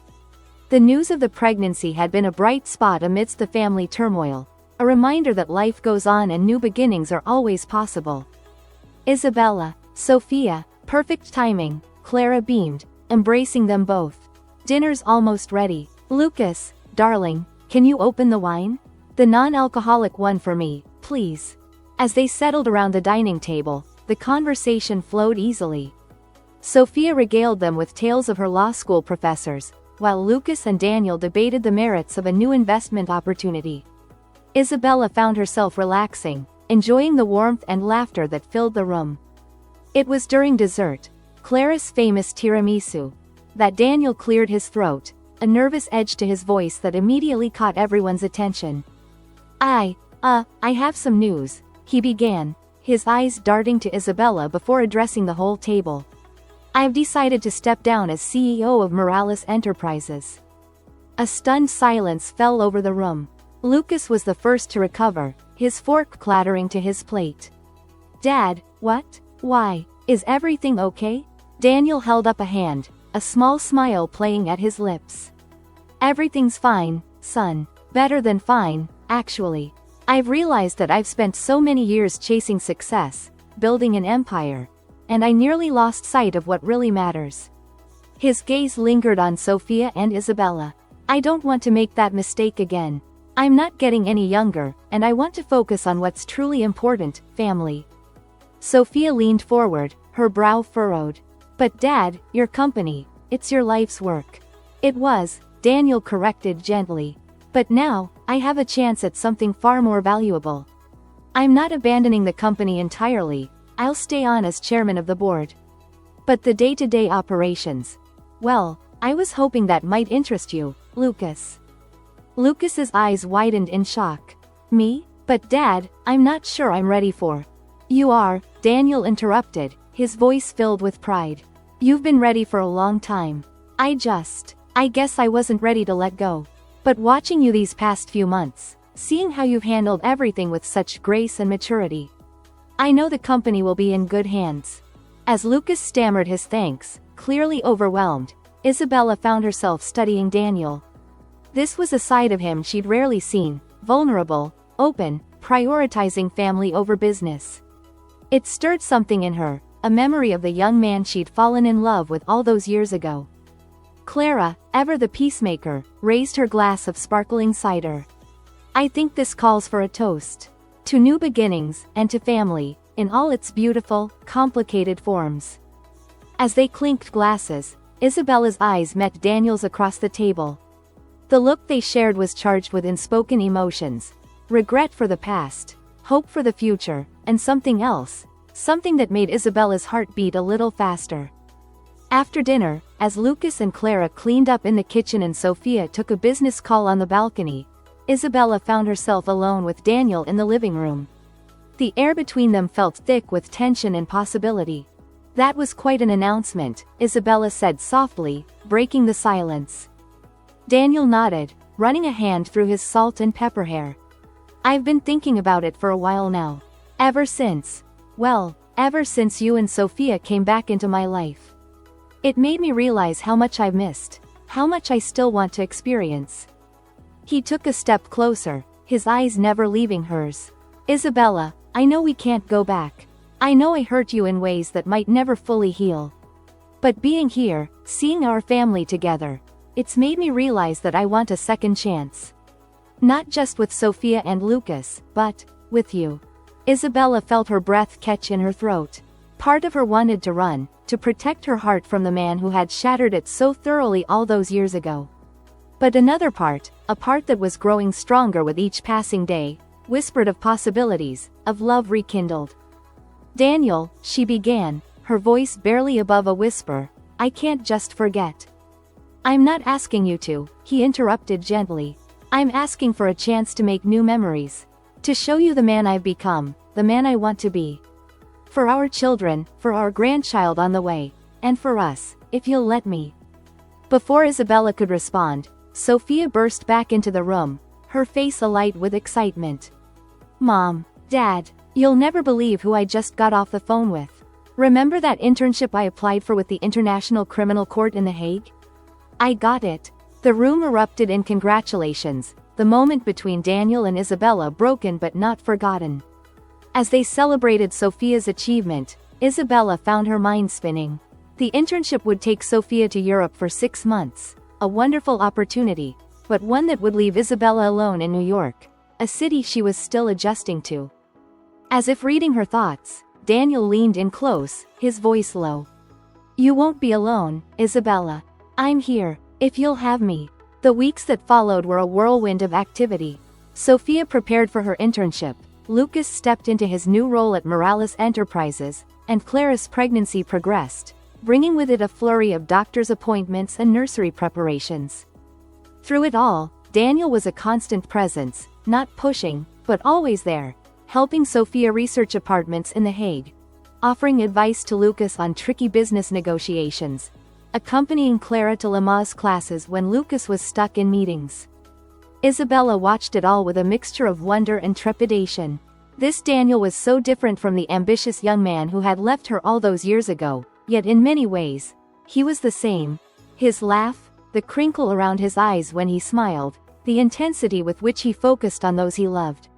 The news of the pregnancy had been a bright spot amidst the family turmoil, a reminder that life goes on and new beginnings are always possible. "Isabella, Sophia, perfect timing," Clara beamed, embracing them both. "Dinner's almost ready. Lucas, darling, can you open the wine? The non-alcoholic one for me, please." As they settled around the dining table, the conversation flowed easily. Sophia regaled them with tales of her law school professors, while Lucas and Daniel debated the merits of a new investment opportunity. Isabella found herself relaxing, enjoying the warmth and laughter that filled the room. It was during dessert, Clara's famous tiramisu, that Daniel cleared his throat, a nervous edge to his voice that immediately caught everyone's attention. I have some news, he began, his eyes darting to Isabella before addressing the whole table. I've decided to step down as CEO of Morales Enterprises. A stunned silence fell over the room. Lucas was the first to recover, his fork clattering to his plate. Dad, what? Why? Is everything okay? Daniel held up a hand, a small smile playing at his lips. Everything's fine, son. Better than fine, actually. I've realized that I've spent so many years chasing success, building an empire, and I nearly lost sight of what really matters. His gaze lingered on Sophia and Isabella. I don't want to make that mistake again. I'm not getting any younger, and I want to focus on what's truly important, family. Sophia leaned forward, her brow furrowed. But Dad, your company, it's your life's work. It was, Daniel corrected gently. But now, I have a chance at something far more valuable. I'm not abandoning the company entirely, I'll stay on as chairman of the board. But the day-to-day operations. Well, I was hoping that might interest you, Lucas. Lucas's eyes widened in shock. Me? But Dad, I'm not sure I'm ready for. You are, Daniel interrupted, his voice filled with pride. You've been ready for a long time. I guess I wasn't ready to let go. But watching you these past few months, seeing how you've handled everything with such grace and maturity, I know the company will be in good hands. As Lucas stammered his thanks, clearly overwhelmed, Isabella found herself studying Daniel. This was a side of him she'd rarely seen, vulnerable, open, prioritizing family over business. It stirred something in her, a memory of the young man she'd fallen in love with all those years ago. Clara, ever the peacemaker, raised her glass of sparkling cider. I think this calls for a toast. To new beginnings, and to family, in all its beautiful, complicated forms. As they clinked glasses, Isabella's eyes met Daniel's across the table. The look they shared was charged with unspoken emotions. Regret for the past, hope for the future, and something else. Something that made Isabella's heart beat a little faster. After dinner, as Lucas and Clara cleaned up in the kitchen and Sophia took a business call on the balcony, Isabella found herself alone with Daniel in the living room. The air between them felt thick with tension and possibility. That was quite an announcement, Isabella said softly, breaking the silence. Daniel nodded, running a hand through his salt and pepper hair. I've been thinking about it for a while now. Ever since you and Sophia came back into my life. It made me realize how much I've missed, how much I still want to experience. He took a step closer, his eyes never leaving hers. Isabella, I know we can't go back. I know I hurt you in ways that might never fully heal. But being here, seeing our family together, it's made me realize that I want a second chance. Not just with Sophia and Lucas, but with you. Isabella felt her breath catch in her throat. Part of her wanted to run, to protect her heart from the man who had shattered it so thoroughly all those years ago. But another part, a part that was growing stronger with each passing day, whispered of possibilities, of love rekindled. Daniel, she began, her voice barely above a whisper, I can't just forget. I'm not asking you to, he interrupted gently. I'm asking for a chance to make new memories. To show you the man I've become, the man I want to be. For our children, for our grandchild on the way, and for us, if you'll let me. Before Isabella could respond, Sophia burst back into the room, her face alight with excitement. Mom, Dad, you'll never believe who I just got off the phone with. Remember that internship I applied for with the International Criminal Court in The Hague? I got it. The room erupted in congratulations, the moment between Daniel and Isabella broken but not forgotten. As they celebrated Sophia's achievement, Isabella found her mind spinning. The internship would take Sophia to Europe for 6 months, a wonderful opportunity, but one that would leave Isabella alone in New York, a city she was still adjusting to. As if reading her thoughts, Daniel leaned in close, his voice low. You won't be alone, Isabella. I'm here, if you'll have me. The weeks that followed were a whirlwind of activity. Sophia prepared for her internship, Lucas stepped into his new role at Morales Enterprises, and Clara's pregnancy progressed, bringing with it a flurry of doctor's appointments and nursery preparations. Through it all, Daniel was a constant presence, not pushing, but always there, helping Sophia research apartments in The Hague, offering advice to Lucas on tricky business negotiations, accompanying Clara to Lamaze classes when Lucas was stuck in meetings. Isabella watched it all with a mixture of wonder and trepidation. This Daniel was so different from the ambitious young man who had left her all those years ago, yet in many ways, he was the same. His laugh, the crinkle around his eyes when he smiled, the intensity with which he focused on those he loved.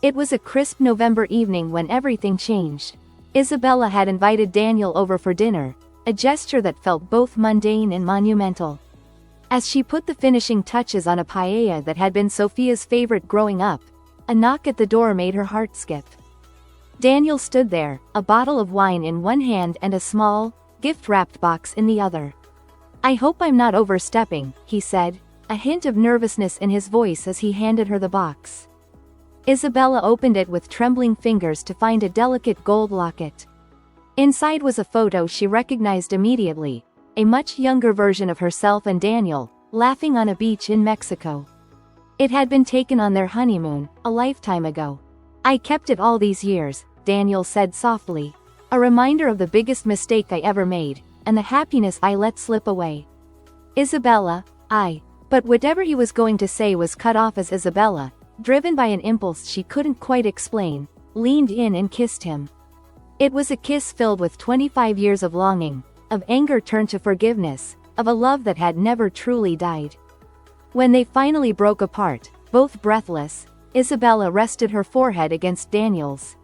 It was a crisp November evening when everything changed. Isabella had invited Daniel over for dinner, a gesture that felt both mundane and monumental. As she put the finishing touches on a paella that had been Sophia's favorite growing up, a knock at the door made her heart skip. Daniel stood there, a bottle of wine in one hand and a small, gift-wrapped box in the other. "I hope I'm not overstepping," he said, a hint of nervousness in his voice as he handed her the box. Isabella opened it with trembling fingers to find a delicate gold locket. Inside was a photo she recognized immediately, a much younger version of herself and Daniel, laughing on a beach in Mexico. It had been taken on their honeymoon, a lifetime ago. "I kept it all these years," Daniel said softly. "A reminder of the biggest mistake I ever made, and the happiness I let slip away." Isabella, But whatever he was going to say was cut off as Isabella, driven by an impulse she couldn't quite explain, leaned in and kissed him. It was a kiss filled with 25 years of longing, of anger turned to forgiveness, of a love that had never truly died. When they finally broke apart, both breathless, Isabella rested her forehead against Daniel's.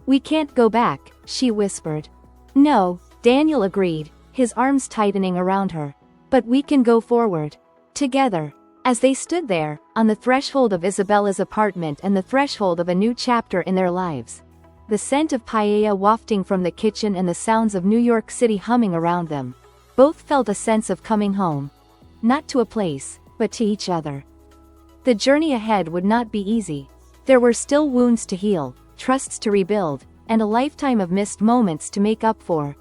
"We can't go back," she whispered. "No," Daniel agreed, his arms tightening around her. "But we can go forward. Together." As they stood there, on the threshold of Isabella's apartment and the threshold of a new chapter in their lives, the scent of paella wafting from the kitchen and the sounds of New York City humming around them, both felt a sense of coming home. Not to a place, but to each other. The journey ahead would not be easy. There were still wounds to heal, trusts to rebuild, and a lifetime of missed moments to make up for.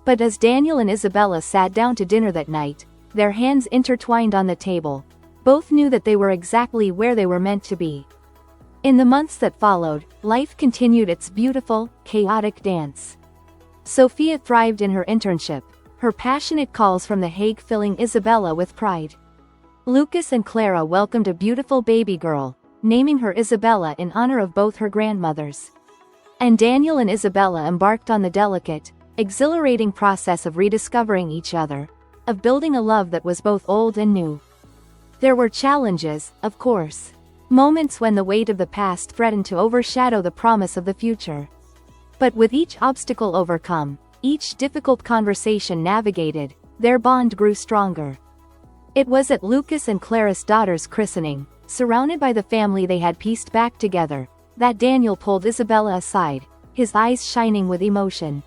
But as Daniel and Isabella sat down to dinner that night, their hands intertwined on the table, both knew that they were exactly where they were meant to be. In the months that followed, life continued its beautiful, chaotic dance. Sophia thrived in her internship, her passionate calls from The Hague filling Isabella with pride. Lucas and Clara welcomed a beautiful baby girl, naming her Isabella in honor of both her grandmothers. And Daniel and Isabella embarked on the delicate, exhilarating process of rediscovering each other, of building a love that was both old and new. There were challenges, of course. Moments when the weight of the past threatened to overshadow the promise of the future. But with each obstacle overcome, each difficult conversation navigated, their bond grew stronger. It was at Lucas and Clara's daughter's christening, surrounded by the family they had pieced back together, that Daniel pulled Isabella aside, his eyes shining with emotion.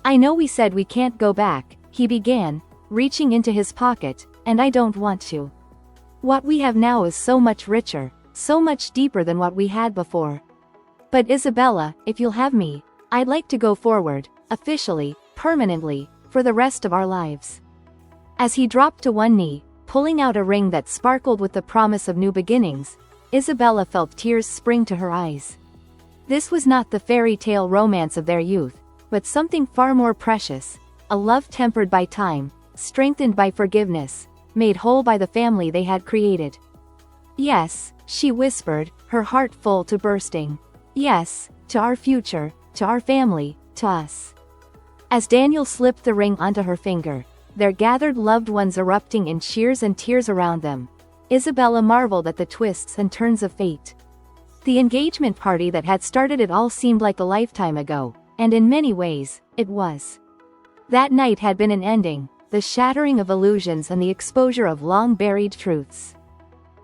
"I know we said we can't go back," he began, reaching into his pocket, "and I don't want to. What we have now is so much richer, so much deeper than what we had before. But Isabella, if you'll have me, I'd like to go forward, officially, permanently, for the rest of our lives." As he dropped to one knee, pulling out a ring that sparkled with the promise of new beginnings, Isabella felt tears spring to her eyes. This was not the fairy tale romance of their youth, but something far more precious, a love tempered by time, strengthened by forgiveness, made whole by the family they had created. "Yes," she whispered, her heart full to bursting. "Yes, to our future, to our family, to us." As Daniel slipped the ring onto her finger, their gathered loved ones erupting in cheers and tears around them, Isabella marveled at the twists and turns of fate. The engagement party that had started it all seemed like a lifetime ago, and in many ways, it was. That night had been an ending, the shattering of illusions and the exposure of long-buried truths.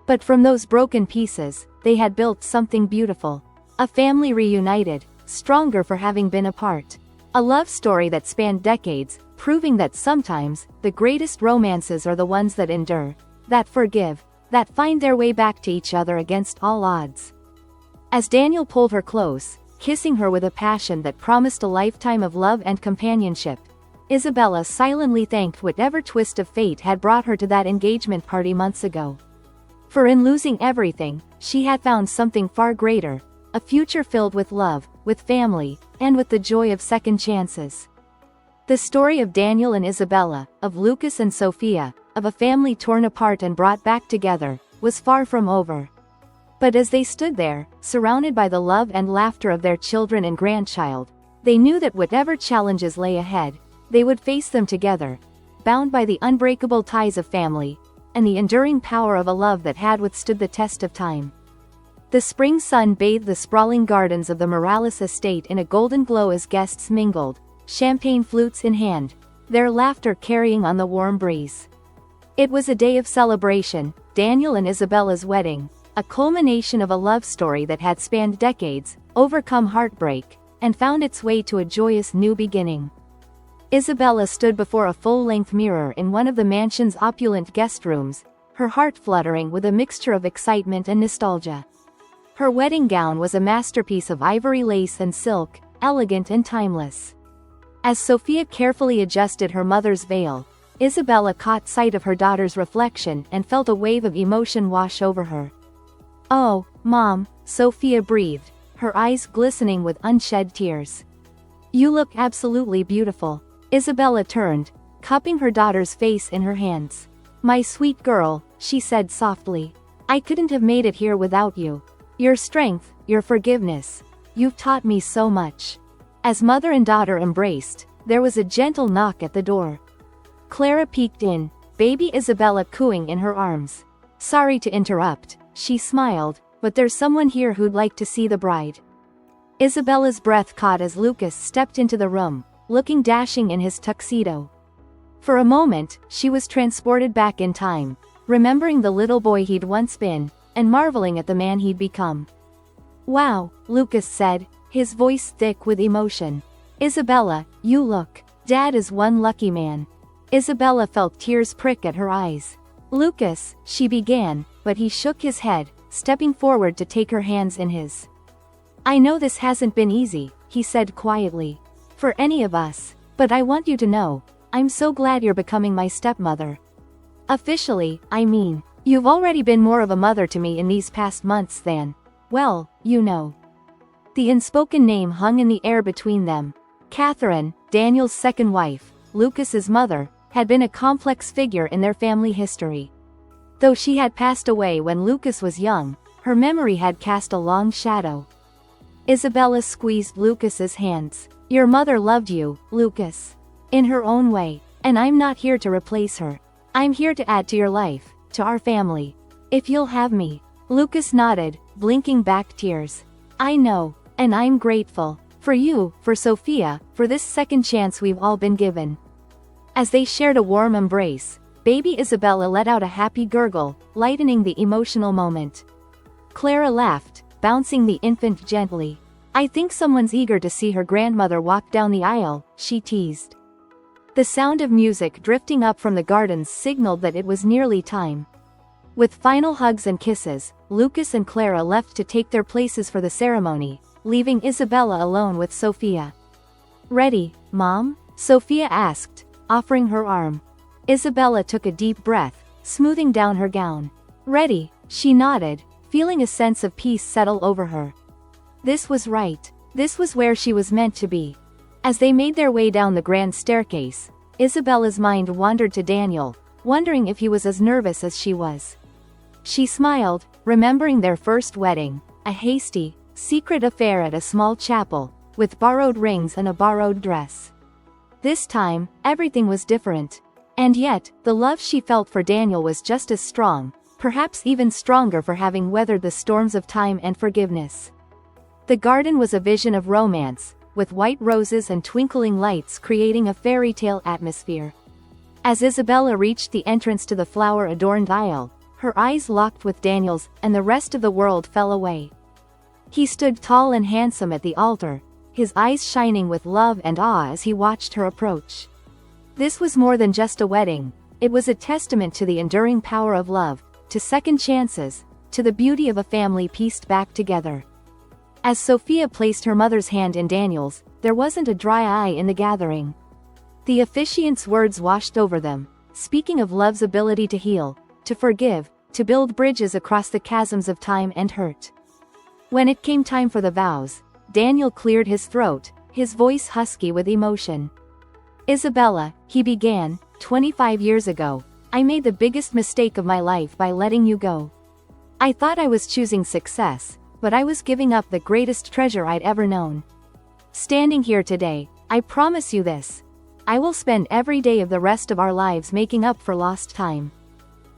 But from those broken pieces, they had built something beautiful. A family reunited, stronger for having been apart. A love story that spanned decades, proving that sometimes, the greatest romances are the ones that endure, that forgive, that find their way back to each other against all odds. As Daniel pulled her close, kissing her with a passion that promised a lifetime of love and companionship, Isabella silently thanked whatever twist of fate had brought her to that engagement party months ago. For in losing everything, she had found something far greater, a future filled with love, with family, and with the joy of second chances. The story of Daniel and Isabella, of Lucas and Sophia, of a family torn apart and brought back together, was far from over. But as they stood there, surrounded by the love and laughter of their children and grandchild, they knew that whatever challenges lay ahead, they would face them together, bound by the unbreakable ties of family, and the enduring power of a love that had withstood the test of time. The spring sun bathed the sprawling gardens of the Morales estate in a golden glow as guests mingled, champagne flutes in hand, their laughter carrying on the warm breeze. It was a day of celebration, Daniel and Isabella's wedding, a culmination of a love story that had spanned decades, overcome heartbreak, and found its way to a joyous new beginning. Isabella stood before a full-length mirror in one of the mansion's opulent guest rooms, her heart fluttering with a mixture of excitement and nostalgia. Her wedding gown was a masterpiece of ivory lace and silk, elegant and timeless. As Sophia carefully adjusted her mother's veil, Isabella caught sight of her daughter's reflection and felt a wave of emotion wash over her. "Oh, Mom," Sophia breathed, her eyes glistening with unshed tears. "You look absolutely beautiful." Isabella turned, cupping her daughter's face in her hands. "My sweet girl," she said softly. "I couldn't have made it here without you. Your strength, your forgiveness. You've taught me so much." As mother and daughter embraced, there was a gentle knock at the door. Clara peeked in, baby Isabella cooing in her arms. "Sorry to interrupt," she smiled, "but there's someone here who'd like to see the bride." Isabella's breath caught as Lucas stepped into the room, looking dashing in his tuxedo. For a moment, she was transported back in time, remembering the little boy he'd once been, and marveling at the man he'd become. "Wow," Lucas said, his voice thick with emotion. "Isabella, you look. Dad is one lucky man." Isabella felt tears prick at her eyes. "Lucas," she began, but he shook his head, stepping forward to take her hands in his. "I know this hasn't been easy," he said quietly. "For any of us. But I want you to know, I'm so glad you're becoming my stepmother. Officially, I mean. You've already been more of a mother to me in these past months than, well, you know." The unspoken name hung in the air between them. Catherine, Daniel's second wife, Lucas's mother, had been a complex figure in their family history. Though she had passed away when Lucas was young, her memory had cast a long shadow. Isabella squeezed Lucas's hands. "Your mother loved you, Lucas. In her own way, and I'm not here to replace her. I'm here to add to your life, to our family. If you'll have me." Lucas nodded, blinking back tears. "I know, and I'm grateful. For you, for Sophia, for this second chance we've all been given." As they shared a warm embrace, baby Isabella let out a happy gurgle, lightening the emotional moment. Clara laughed, bouncing the infant gently. "I think someone's eager to see her grandmother walk down the aisle," she teased. The sound of music drifting up from the gardens signaled that it was nearly time. With final hugs and kisses, Lucas and Clara left to take their places for the ceremony, leaving Isabella alone with Sophia. "Ready, Mom?" Sophia asked, offering her arm. Isabella took a deep breath, smoothing down her gown. "Ready," she nodded, feeling a sense of peace settle over her. This was right. This was where she was meant to be. As they made their way down the grand staircase, Isabella's mind wandered to Daniel, wondering if he was as nervous as she was. She smiled, remembering their first wedding, a hasty, secret affair at a small chapel, with borrowed rings and a borrowed dress. This time, everything was different. And yet, the love she felt for Daniel was just as strong, perhaps even stronger for having weathered the storms of time and forgiveness. The garden was a vision of romance, with white roses and twinkling lights creating a fairy tale atmosphere. As Isabella reached the entrance to the flower-adorned aisle, her eyes locked with Daniel's, and the rest of the world fell away. He stood tall and handsome at the altar, his eyes shining with love and awe as he watched her approach. This was more than just a wedding, it was a testament to the enduring power of love, to second chances, to the beauty of a family pieced back together. As Sophia placed her mother's hand in Daniel's, there wasn't a dry eye in the gathering. The officiant's words washed over them, speaking of love's ability to heal, to forgive, to build bridges across the chasms of time and hurt. When it came time for the vows, Daniel cleared his throat, his voice husky with emotion. Isabella, he began, 25 years ago, I made the biggest mistake of my life by letting you go. I thought I was choosing success, but I was giving up the greatest treasure I'd ever known. Standing here today, I promise you this. I will spend every day of the rest of our lives making up for lost time.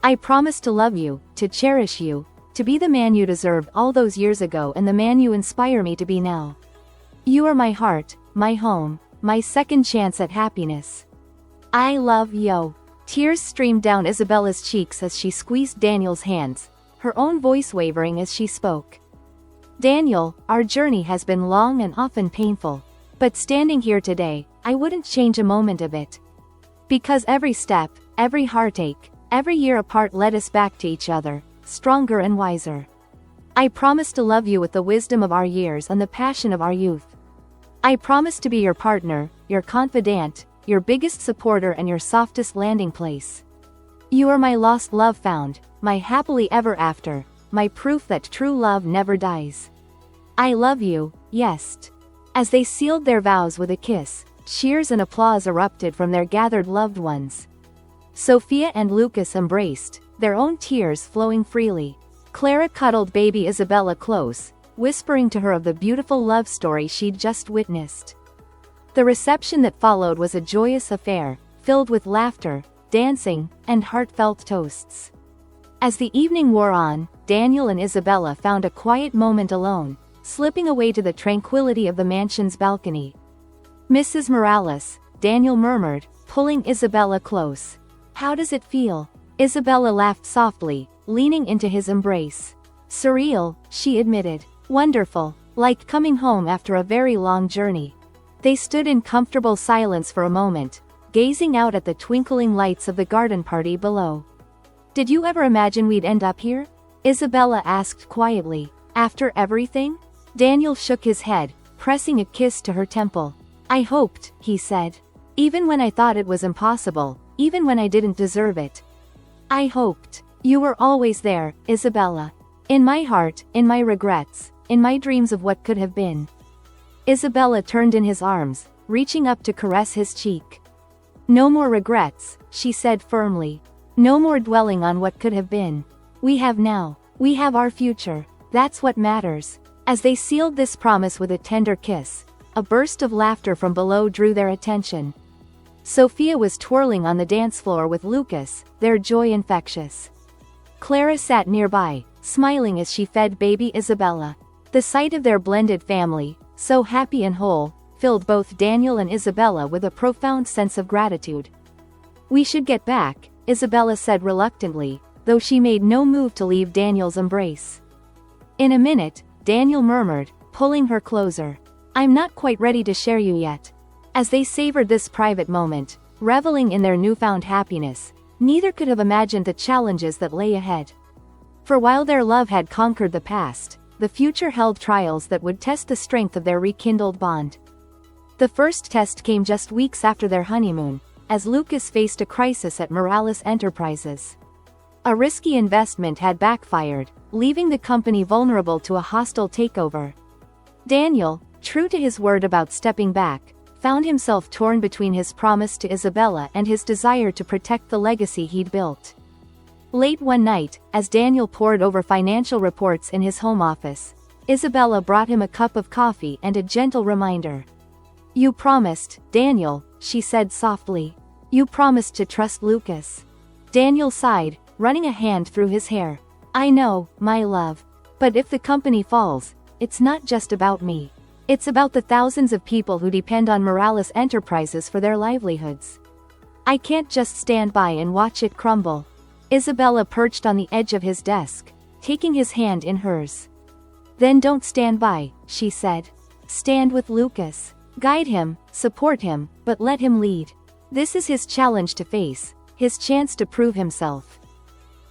I promise to love you, to cherish you, to be the man you deserved all those years ago and the man you inspire me to be now. You are my heart, my home, my second chance at happiness. I love you. Tears streamed down Isabella's cheeks as she squeezed Daniel's hands, her own voice wavering as she spoke. Daniel, our journey has been long and often painful. But standing here today, I wouldn't change a moment of it. Because every step, every heartache, every year apart led us back to each other, stronger and wiser. I promise to love you with the wisdom of our years and the passion of our youth. I promise to be your partner, your confidant, your biggest supporter and your softest landing place. You are my lost love found, my happily ever after, my proof that true love never dies. I love you, yes. As they sealed their vows with a kiss, cheers and applause erupted from their gathered loved ones. Sophia and Lucas embraced, their own tears flowing freely. Clara cuddled baby Isabella close, whispering to her of the beautiful love story she'd just witnessed. The reception that followed was a joyous affair, filled with laughter, dancing, and heartfelt toasts. As the evening wore on, Daniel and Isabella found a quiet moment alone, slipping away to the tranquility of the mansion's balcony. Mrs. Morales, Daniel murmured, pulling Isabella close. How does it feel? Isabella laughed softly, leaning into his embrace. Surreal, she admitted. Wonderful, like coming home after a very long journey. They stood in comfortable silence for a moment, gazing out at the twinkling lights of the garden party below. Did you ever imagine we'd end up here? Isabella asked quietly. After everything? Daniel shook his head, pressing a kiss to her temple. I hoped, he said. Even when I thought it was impossible, even when I didn't deserve it. I hoped. You were always there, Isabella. In my heart, in my regrets, in my dreams of what could have been. Isabella turned in his arms, reaching up to caress his cheek. No more regrets, she said firmly. No more dwelling on what could have been. We have now. We have our future. That's what matters. As they sealed this promise with a tender kiss, a burst of laughter from below drew their attention. Sophia was twirling on the dance floor with Lucas, their joy infectious. Clara sat nearby, smiling as she fed baby Isabella. The sight of their blended family, so happy and whole, filled both Daniel and Isabella with a profound sense of gratitude. We should get back, Isabella said reluctantly, though she made no move to leave Daniel's embrace. In a minute, Daniel murmured, pulling her closer. I'm not quite ready to share you yet. As they savored this private moment, reveling in their newfound happiness, neither could have imagined the challenges that lay ahead. For while their love had conquered the past, the future held trials that would test the strength of their rekindled bond. The first test came just weeks after their honeymoon, as Lucas faced a crisis at Morales Enterprises. A risky investment had backfired, leaving the company vulnerable to a hostile takeover. Daniel, true to his word about stepping back, found himself torn between his promise to Isabella and his desire to protect the legacy he'd built. Late one night, as Daniel pored over financial reports in his home office, Isabella brought him a cup of coffee and a gentle reminder. You promised, Daniel, she said softly. You promised to trust Lucas. Daniel sighed, running a hand through his hair. I know, my love. But if the company falls, it's not just about me. It's about the thousands of people who depend on Morales Enterprises for their livelihoods. I can't just stand by and watch it crumble. Isabella perched on the edge of his desk, taking his hand in hers. Then don't stand by, she said. Stand with Lucas. Guide him, support him, but let him lead. This is his challenge to face, his chance to prove himself.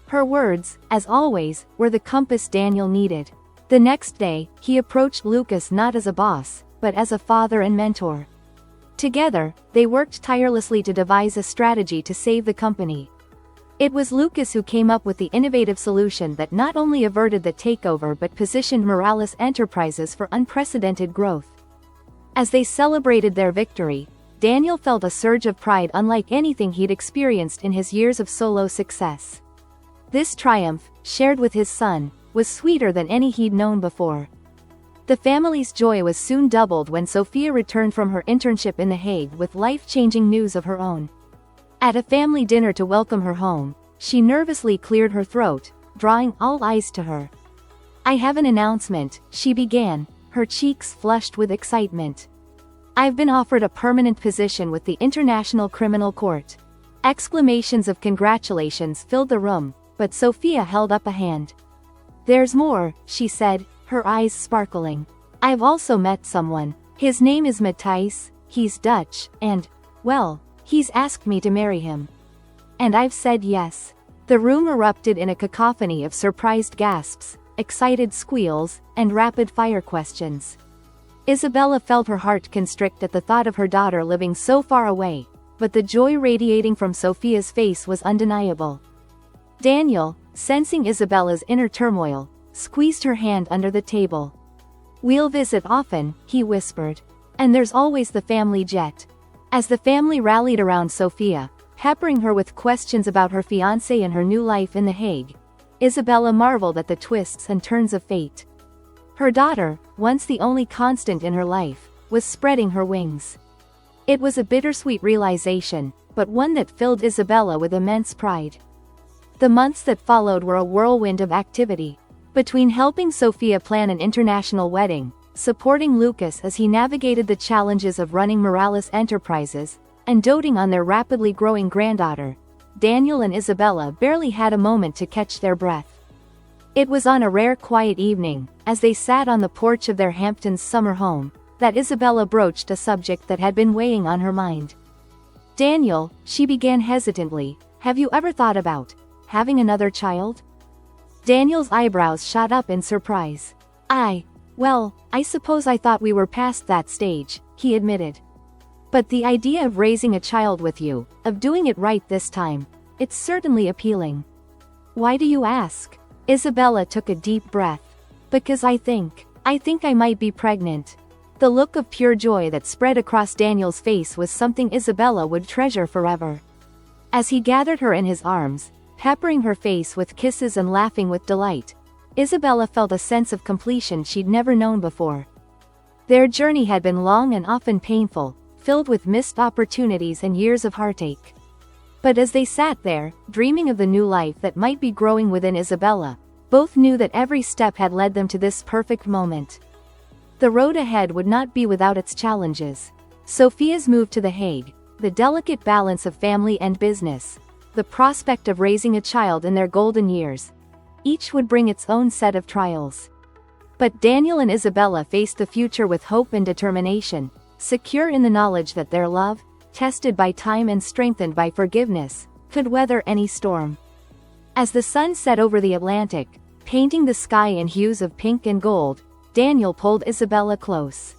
Her words, as always, were the compass Daniel needed. The next day, he approached Lucas not as a boss, but as a father and mentor. Together, they worked tirelessly to devise a strategy to save the company. It was Lucas who came up with the innovative solution that not only averted the takeover but positioned Morales Enterprises for unprecedented growth. As they celebrated their victory, Daniel felt a surge of pride unlike anything he'd experienced in his years of solo success. This triumph, shared with his son, was sweeter than any he'd known before. The family's joy was soon doubled when Sophia returned from her internship in The Hague with life-changing news of her own. At a family dinner to welcome her home, she nervously cleared her throat, drawing all eyes to her. "I have an announcement," she began, her cheeks flushed with excitement. "I've been offered a permanent position with the International Criminal Court." Exclamations of congratulations filled the room, but Sophia held up a hand. "There's more," she said, her eyes sparkling. "I've also met someone. His name is Matthijs, he's Dutch, and, well, he's asked me to marry him. And I've said yes." The room erupted in a cacophony of surprised gasps, excited squeals, and rapid-fire questions. Isabella felt her heart constrict at the thought of her daughter living so far away, but the joy radiating from Sophia's face was undeniable. Daniel, sensing Isabella's inner turmoil, squeezed her hand under the table. "We'll visit often," he whispered. "And there's always the family jet." As the family rallied around Sophia, peppering her with questions about her fiancé and her new life in The Hague, Isabella marveled at the twists and turns of fate. Her daughter, once the only constant in her life, was spreading her wings. It was a bittersweet realization, but one that filled Isabella with immense pride. The months that followed were a whirlwind of activity. Between helping Sophia plan an international wedding, supporting Lucas as he navigated the challenges of running Morales Enterprises, and doting on their rapidly growing granddaughter, Daniel and Isabella barely had a moment to catch their breath. It was on a rare quiet evening, as they sat on the porch of their Hamptons summer home, that Isabella broached a subject that had been weighing on her mind. "Daniel," she began hesitantly, "have you ever thought about having another child?" Daniel's eyebrows shot up in surprise. Well, I suppose I thought we were past that stage," he admitted. "But the idea of raising a child with you, of doing it right this time, it's certainly appealing." "Why do you ask?" Isabella took a deep breath. "Because I think I might be pregnant." The look of pure joy that spread across Daniel's face was something Isabella would treasure forever. As he gathered her in his arms, peppering her face with kisses and laughing with delight, Isabella felt a sense of completion she'd never known before. Their journey had been long and often painful, filled with missed opportunities and years of heartache. But as they sat there, dreaming of the new life that might be growing within Isabella, both knew that every step had led them to this perfect moment. The road ahead would not be without its challenges. Sophia's move to The Hague, the delicate balance of family and business, the prospect of raising a child in their golden years, each would bring its own set of trials. But Daniel and Isabella faced the future with hope and determination, secure in the knowledge that their love, tested by time and strengthened by forgiveness, could weather any storm. As the sun set over the Atlantic, painting the sky in hues of pink and gold, Daniel pulled Isabella close.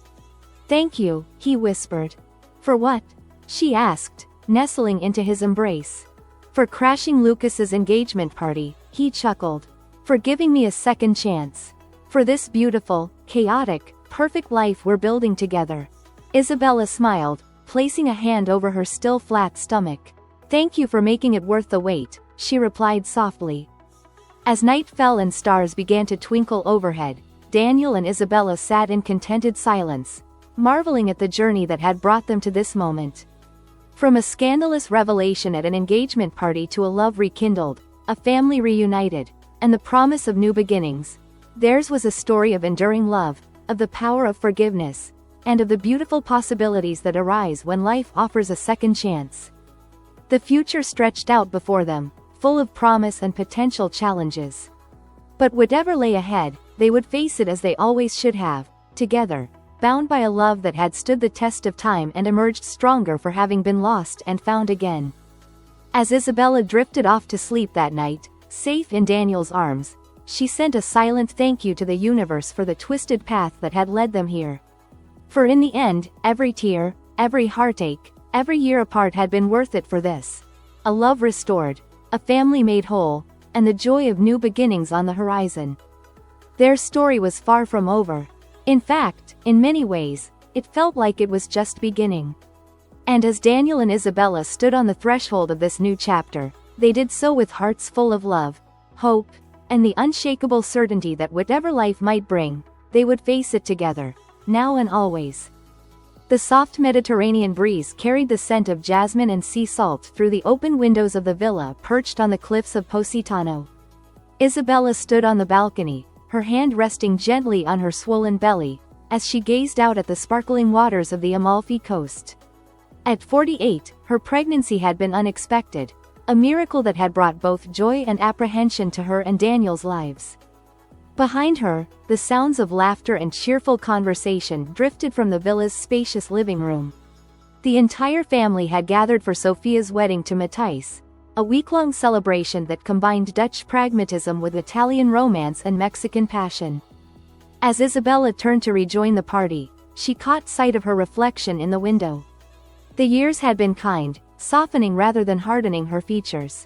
"Thank you," he whispered. "For what?" she asked, nestling into his embrace. "For crashing Lucas's engagement party," he chuckled. "For giving me a second chance. For this beautiful, chaotic, perfect life we're building together." Isabella smiled, placing a hand over her still flat stomach. "Thank you for making it worth the wait," she replied softly. As night fell and stars began to twinkle overhead, Daniel and Isabella sat in contented silence, marveling at the journey that had brought them to this moment. From a scandalous revelation at an engagement party to a love rekindled, a family reunited, and the promise of new beginnings, theirs was a story of enduring love, of the power of forgiveness, and of the beautiful possibilities that arise when life offers a second chance. The future stretched out before them, full of promise and potential challenges. But whatever lay ahead, they would face it as they always should have, together, bound by a love that had stood the test of time and emerged stronger for having been lost and found again. As Isabella drifted off to sleep that night, safe in Daniel's arms, she sent a silent thank you to the universe for the twisted path that had led them here. For in the end, every tear, Every heartache, every year apart had been worth it for this. A love restored, a family made whole, and the joy of new beginnings on the horizon. Their story was far from over. In fact, in many ways, it felt like it was just beginning. And as Daniel and Isabella stood on the threshold of this new chapter, they did so with hearts full of love, hope, and the unshakable certainty that whatever life might bring, they would face it together, now and always. The soft Mediterranean breeze carried the scent of jasmine and sea salt through the open windows of the villa perched on the cliffs of Positano. Isabella stood on the balcony, her hand resting gently on her swollen belly, as she gazed out at the sparkling waters of the Amalfi coast. At 48, her pregnancy had been unexpected, a miracle that had brought both joy and apprehension to her and Daniel's lives. Behind her, the sounds of laughter and cheerful conversation drifted from the villa's spacious living room. The entire family had gathered for Sophia's wedding to Matthijs, a week-long celebration that combined Dutch pragmatism with Italian romance and Mexican passion. As Isabella turned to rejoin the party, she caught sight of her reflection in the window. The years had been kind, softening rather than hardening her features.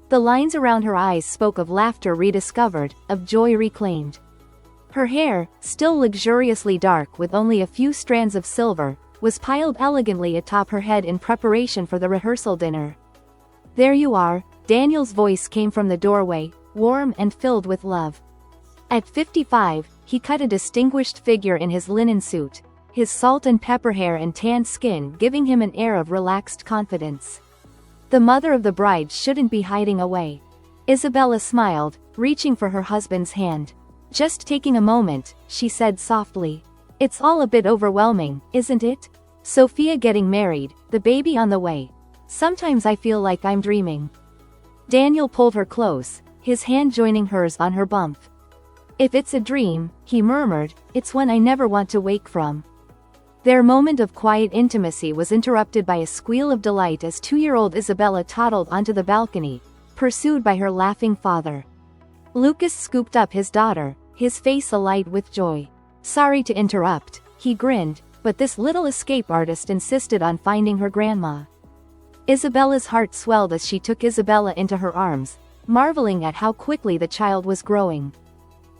The lines around her eyes spoke of laughter rediscovered, of joy reclaimed. Her hair, still luxuriously dark with only a few strands of silver, was piled elegantly atop her head in preparation for the rehearsal dinner. "There you are," Daniel's voice came from the doorway, warm and filled with love. At 55, he cut a distinguished figure in his linen suit, his salt and pepper hair and tanned skin giving him an air of relaxed confidence. The mother of the bride shouldn't be hiding away. Isabella smiled, reaching for her husband's hand. "Just taking a moment," she said softly. "It's all a bit overwhelming, isn't it? Sophia getting married, the baby on the way. Sometimes I feel like I'm dreaming." Daniel pulled her close, his hand joining hers on her bump. "If it's a dream," he murmured, "it's one I never want to wake from." Their moment of quiet intimacy was interrupted by a squeal of delight as 2-year-old Isabella toddled onto the balcony, pursued by her laughing father. Lucas scooped up his daughter, his face alight with joy. "Sorry to interrupt," he grinned, but this little escape artist insisted on finding her grandma. Isabella's heart swelled as she took Isabella into her arms, marveling at how quickly the child was growing.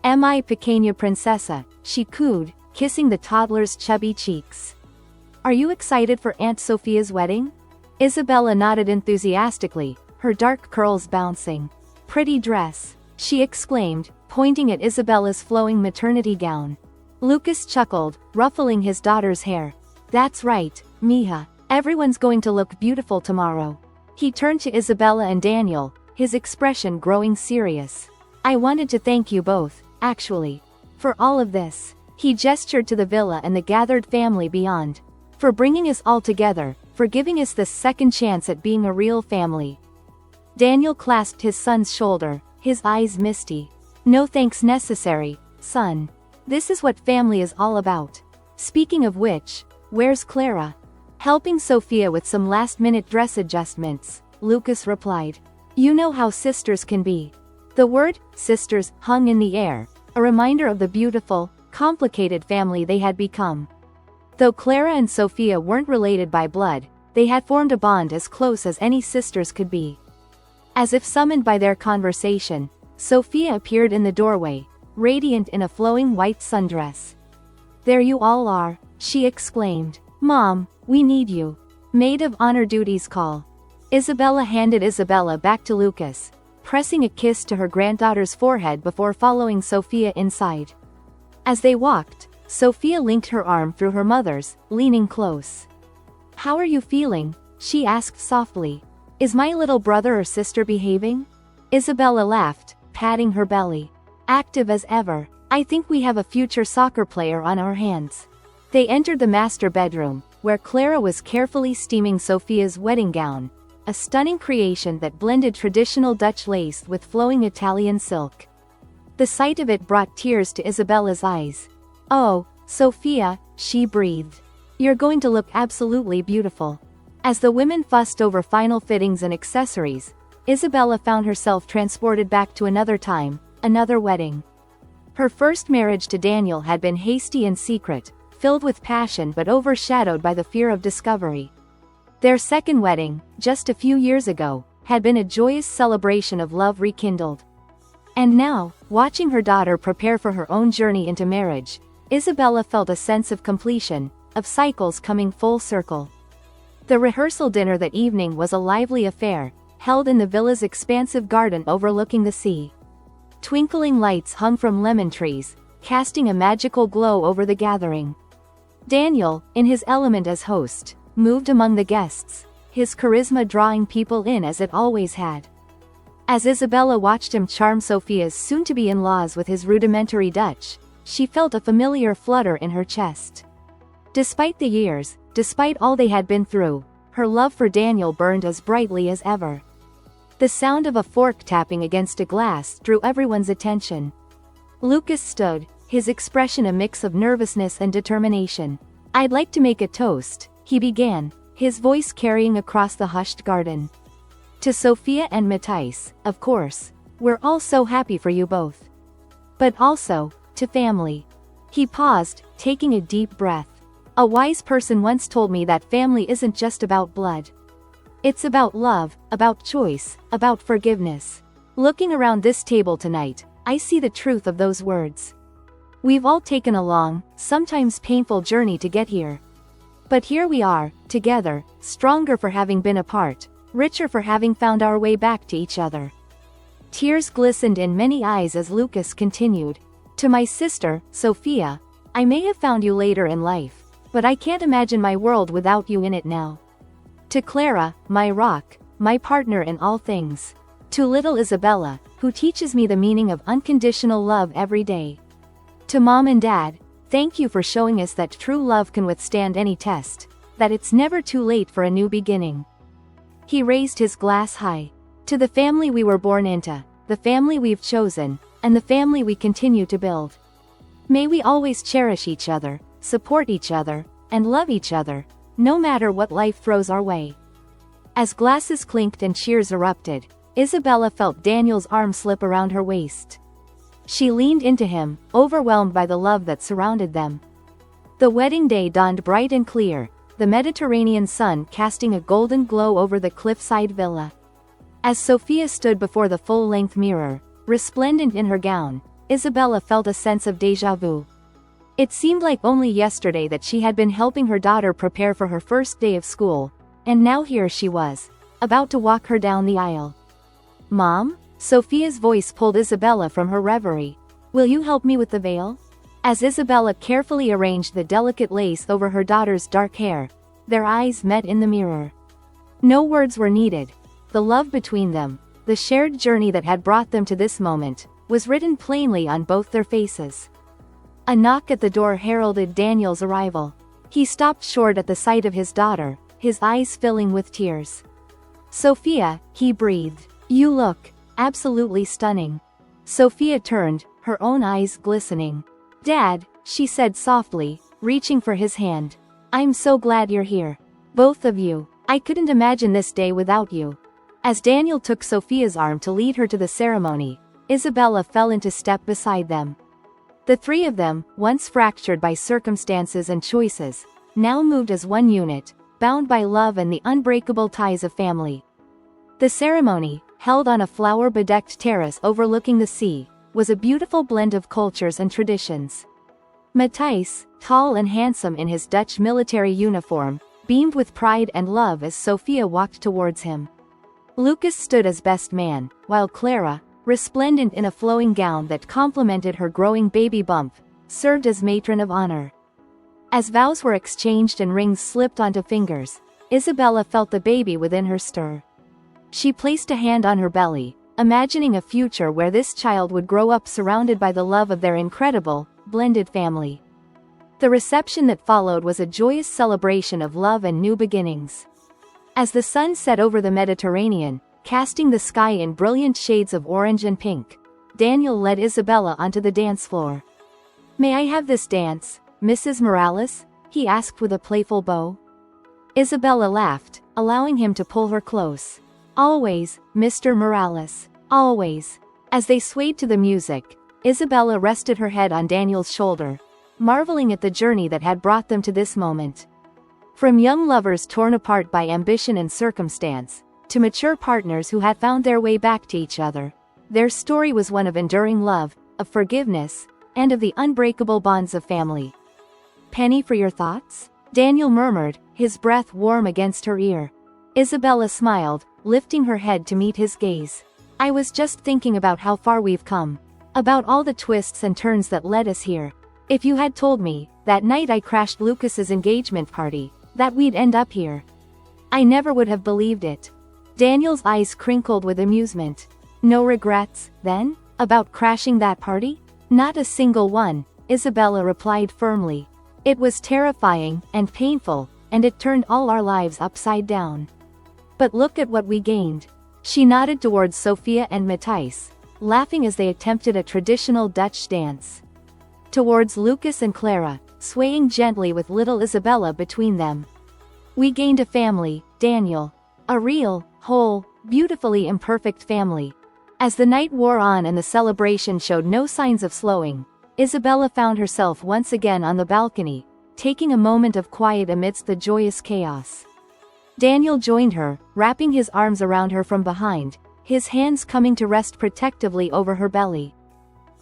"Am I pequeña princesa?" she cooed, kissing the toddler's chubby cheeks. "Are you excited for Aunt Sophia's wedding?" Isabella nodded enthusiastically, her dark curls bouncing. "Pretty dress," she exclaimed, pointing at Isabella's flowing maternity gown. Lucas chuckled, ruffling his daughter's hair. "That's right, mija. Everyone's going to look beautiful tomorrow." He turned to Isabella and Daniel, his expression growing serious. "I wanted to thank you both, actually, for all of this." He gestured to the villa and the gathered family beyond. "For bringing us all together, for giving us this second chance at being a real family." Daniel clasped his son's shoulder, his eyes misty. "No thanks necessary, son. This is what family is all about. Speaking of which, where's Clara?" "Helping Sophia with some last-minute dress adjustments," Lucas replied. "You know how sisters can be." The word, sisters, hung in the air, a reminder of the beautiful, complicated family they had become. Though Clara and Sophia weren't related by blood, they had formed a bond as close as any sisters could be. As if summoned by their conversation, Sophia appeared in the doorway, radiant in a flowing white sundress. "There you all are," she exclaimed. "Mom, we need you. Maid of honor duties call." Isabella handed Isabella back to Lucas, pressing a kiss to her granddaughter's forehead before following Sophia inside. As they walked, Sophia linked her arm through her mother's, leaning close. "How are you feeling?" she asked softly. "Is my little brother or sister behaving?" Isabella laughed, patting her belly. "Active as ever. I think we have a future soccer player on our hands." They entered the master bedroom, where Clara was carefully steaming Sophia's wedding gown, a stunning creation that blended traditional Dutch lace with flowing Italian silk. The sight of it brought tears to Isabella's eyes. "Oh, Sophia," she breathed. "You're going to look absolutely beautiful." As the women fussed over final fittings and accessories, Isabella found herself transported back to another time, another wedding. Her first marriage to Daniel had been hasty and secret, filled with passion but overshadowed by the fear of discovery. Their second wedding, just a few years ago, had been a joyous celebration of love rekindled. And now, watching her daughter prepare for her own journey into marriage, Isabella felt a sense of completion, of cycles coming full circle. The rehearsal dinner that evening was a lively affair, held in the villa's expansive garden overlooking the sea. Twinkling lights hung from lemon trees, casting a magical glow over the gathering. Daniel, in his element as host, moved among the guests, his charisma drawing people in as it always had. As Isabella watched him charm Sophia's soon-to-be-in-laws with his rudimentary Dutch, she felt a familiar flutter in her chest. Despite the years, despite all they had been through, her love for Daniel burned as brightly as ever. The sound of a fork tapping against a glass drew everyone's attention. Lucas stood, his expression a mix of nervousness and determination. "I'd like to make a toast," he began, his voice carrying across the hushed garden. "To Sophia and Matthijs, of course. We're all so happy for you both. But also, to family." He paused, taking a deep breath. "A wise person once told me that family isn't just about blood. It's about love, about choice, about forgiveness." Looking around this table tonight, I see the truth of those words. We've all taken a long, sometimes painful journey to get here. But here we are, together, stronger for having been apart, richer for having found our way back to each other. Tears glistened in many eyes as Lucas continued. "To my sister, Sophia, I may have found you later in life, but I can't imagine my world without you in it now. To Clara, my rock, my partner in all things. To little Isabella, who teaches me the meaning of unconditional love every day. To Mom and Dad, thank you for showing us that true love can withstand any test, that it's never too late for a new beginning." He raised his glass high. "To the family we were born into, the family we've chosen, and the family we continue to build. May we always cherish each other, support each other, and love each other, no matter what life throws our way." As glasses clinked and cheers erupted, Isabella felt Daniel's arm slip around her waist. She leaned into him, overwhelmed by the love that surrounded them. The wedding day dawned bright and clear, the Mediterranean sun casting a golden glow over the cliffside villa. As Sophia stood before the full-length mirror, resplendent in her gown, Isabella felt a sense of déjà vu. It seemed like only yesterday that she had been helping her daughter prepare for her first day of school, and now here she was, about to walk her down the aisle. "Mom?" Sophia's voice pulled Isabella from her reverie. "Will you help me with the veil?" As Isabella carefully arranged the delicate lace over her daughter's dark hair, their eyes met in the mirror. No words were needed. The love between them, the shared journey that had brought them to this moment, was written plainly on both their faces. A knock at the door heralded Daniel's arrival. He stopped short at the sight of his daughter, his eyes filling with tears. "Sophia," he breathed, "you look absolutely stunning." Sophia turned, her own eyes glistening. "Dad," she said softly, reaching for his hand. "I'm so glad you're here. Both of you. I couldn't imagine this day without you." As Daniel took Sophia's arm to lead her to the ceremony, Isabella fell into step beside them. The three of them, once fractured by circumstances and choices, now moved as one unit, bound by love and the unbreakable ties of family. The ceremony, held on a flower-bedecked terrace overlooking the sea, was a beautiful blend of cultures and traditions. Matthijs, tall and handsome in his Dutch military uniform, beamed with pride and love as Sophia walked towards him. Lucas stood as best man, while Clara, resplendent in a flowing gown that complemented her growing baby bump, served as matron of honor. As vows were exchanged and rings slipped onto fingers, Isabella felt the baby within her stir. She placed a hand on her belly, imagining a future where this child would grow up surrounded by the love of their incredible, blended family. The reception that followed was a joyous celebration of love and new beginnings. As the sun set over the Mediterranean, casting the sky in brilliant shades of orange and pink, Daniel led Isabella onto the dance floor. "May I have this dance, Mrs. Morales?" he asked with a playful bow. Isabella laughed, allowing him to pull her close. "Always, Mr. Morales, always." As they swayed to the music, Isabella rested her head on Daniel's shoulder. marveling at the journey that had brought them to this moment. From young lovers torn apart by ambition and circumstance, to mature partners who had found their way back to each other, their story was one of enduring love, of forgiveness, and of the unbreakable bonds of family. "Penny, for your thoughts?" Daniel murmured, his breath warm against her ear. Isabella smiled, lifting her head to meet his gaze. "I was just thinking about how far we've come. About all the twists and turns that led us here. If you had told me, that night I crashed Lucas's engagement party, that we'd end up here, I never would have believed it." Daniel's eyes crinkled with amusement. "No regrets, then? About crashing that party?" "Not a single one," Isabella replied firmly. "It was terrifying, and painful, and it turned all our lives upside down. But look at what we gained." She nodded towards Sophia and Matthijs, laughing as they attempted a traditional Dutch dance. Towards Lucas and Clara, swaying gently with little Isabella between them. "We gained a family, Daniel. A real, whole, beautifully imperfect family." As the night wore on and the celebration showed no signs of slowing, Isabella found herself once again on the balcony, taking a moment of quiet amidst the joyous chaos. Daniel joined her, wrapping his arms around her from behind, his hands coming to rest protectively over her belly.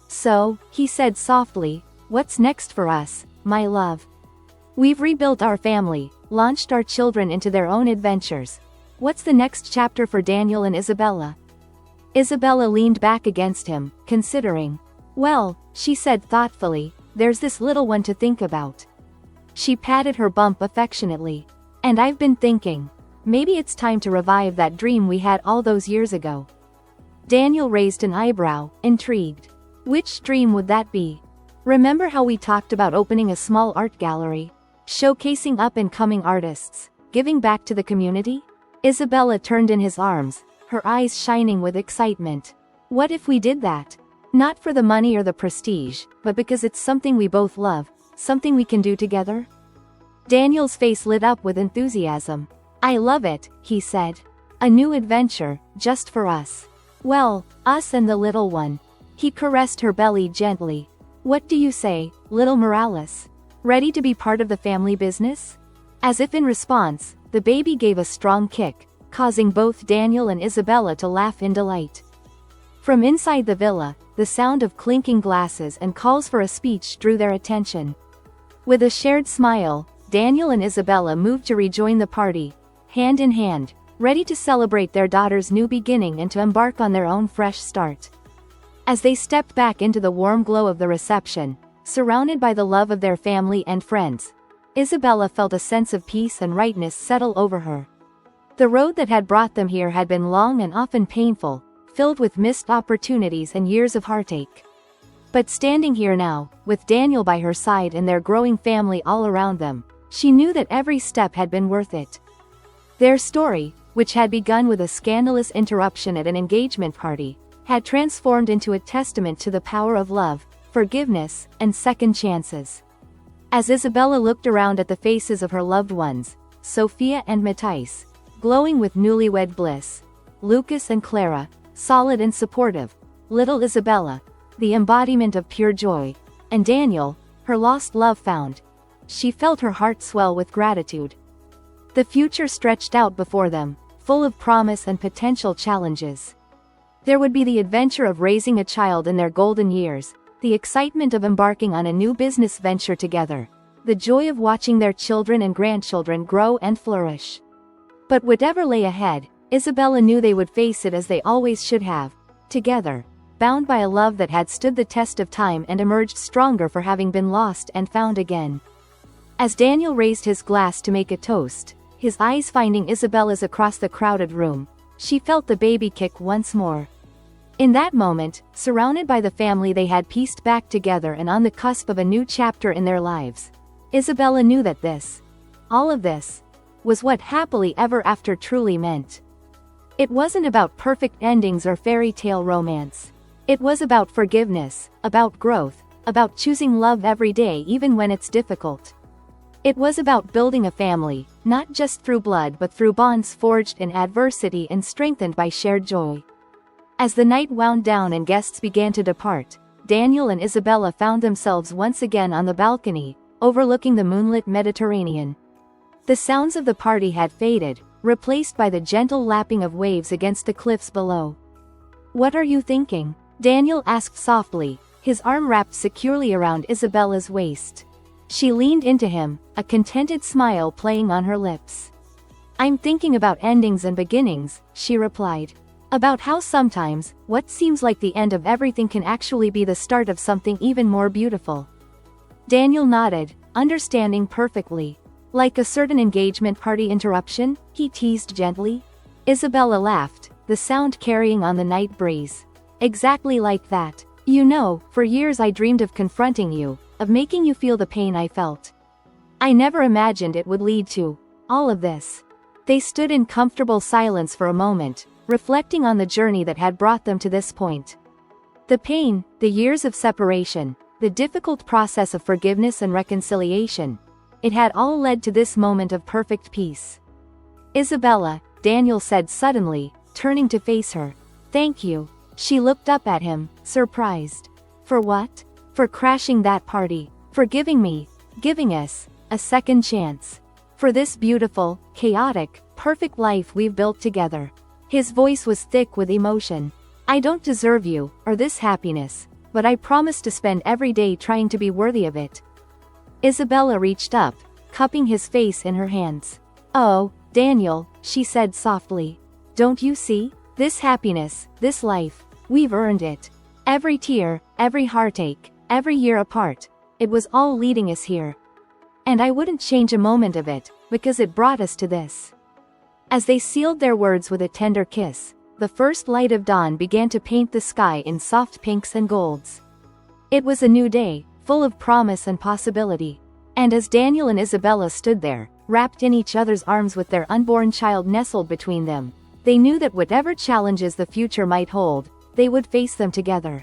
"So," he said softly, "what's next for us, my love? We've rebuilt our family, launched our children into their own adventures. What's the next chapter for Daniel and Isabella?" Isabella leaned back against him, considering. "Well," she said thoughtfully, "there's this little one to think about." She patted her bump affectionately. "And I've been thinking, maybe it's time to revive that dream we had all those years ago." Daniel raised an eyebrow, intrigued. "Which dream would that be?" "Remember how we talked about opening a small art gallery? Showcasing up-and-coming artists, giving back to the community?" Isabella turned in his arms, her eyes shining with excitement. "What if we did that? Not for the money or the prestige, but because it's something we both love, something we can do together?" Daniel's face lit up with enthusiasm. "I love it," he said. "A new adventure, just for us. Well, us and the little one." He caressed her belly gently. "What do you say, little Morales? Ready to be part of the family business?" As if in response, the baby gave a strong kick, causing both Daniel and Isabella to laugh in delight. From inside the villa, the sound of clinking glasses and calls for a speech drew their attention. With a shared smile, Daniel and Isabella moved to rejoin the party, hand in hand, ready to celebrate their daughter's new beginning and to embark on their own fresh start. As they stepped back into the warm glow of the reception, surrounded by the love of their family and friends, Isabella felt a sense of peace and rightness settle over her. The road that had brought them here had been long and often painful, filled with missed opportunities and years of heartache. But standing here now, with Daniel by her side and their growing family all around them, she knew that every step had been worth it. Their story, which had begun with a scandalous interruption at an engagement party, had transformed into a testament to the power of love, forgiveness, and second chances. As Isabella looked around at the faces of her loved ones, Sophia and Matthijs, glowing with newlywed bliss, Lucas and Clara, solid and supportive, little Isabella, the embodiment of pure joy, and Daniel, her lost love found, she felt her heart swell with gratitude. The future stretched out before them, full of promise and potential challenges. There would be the adventure of raising a child in their golden years, the excitement of embarking on a new business venture together, the joy of watching their children and grandchildren grow and flourish. But whatever lay ahead, Isabella knew they would face it as they always should have, together, bound by a love that had stood the test of time and emerged stronger for having been lost and found again. As Daniel raised his glass to make a toast, his eyes finding Isabella's across the crowded room, she felt the baby kick once more. In that moment, surrounded by the family they had pieced back together and on the cusp of a new chapter in their lives, Isabella knew that this, all of this, was what happily ever after truly meant. It wasn't about perfect endings or fairy tale romance. It was about forgiveness, about growth, about choosing love every day even when it's difficult. It was about building a family, not just through blood but through bonds forged in adversity and strengthened by shared joy. As the night wound down and guests began to depart, Daniel and Isabella found themselves once again on the balcony, overlooking the moonlit Mediterranean. The sounds of the party had faded, replaced by the gentle lapping of waves against the cliffs below. "What are you thinking?" Daniel asked softly, his arm wrapped securely around Isabella's waist. She leaned into him, a contented smile playing on her lips. "I'm thinking about endings and beginnings," she replied. "About how sometimes, what seems like the end of everything can actually be the start of something even more beautiful." Daniel nodded, understanding perfectly. "Like a certain engagement party interruption?" he teased gently. Isabella laughed, the sound carrying on the night breeze. "Exactly like that. You know, for years I dreamed of confronting you, of making you feel the pain I felt. I never imagined it would lead to all of this." They stood in comfortable silence for a moment, reflecting on the journey that had brought them to this point. The pain, the years of separation, the difficult process of forgiveness and reconciliation, it had all led to this moment of perfect peace. "Isabella," Daniel said suddenly, turning to face her. "Thank you." She looked up at him, surprised. "For what?" "For crashing that party. For giving us, a second chance. For this beautiful, chaotic, perfect life we've built together." His voice was thick with emotion. "I don't deserve you, or this happiness, but I promise to spend every day trying to be worthy of it." Isabella reached up, cupping his face in her hands. "Oh, Daniel," she said softly. "Don't you see? This happiness, this life, we've earned it. Every tear, every heartache, every year apart, it was all leading us here. And I wouldn't change a moment of it, because it brought us to this." As they sealed their words with a tender kiss, the first light of dawn began to paint the sky in soft pinks and golds. It was a new day, full of promise and possibility. And as Daniel and Isabella stood there, wrapped in each other's arms with their unborn child nestled between them, they knew that whatever challenges the future might hold, they would face them together.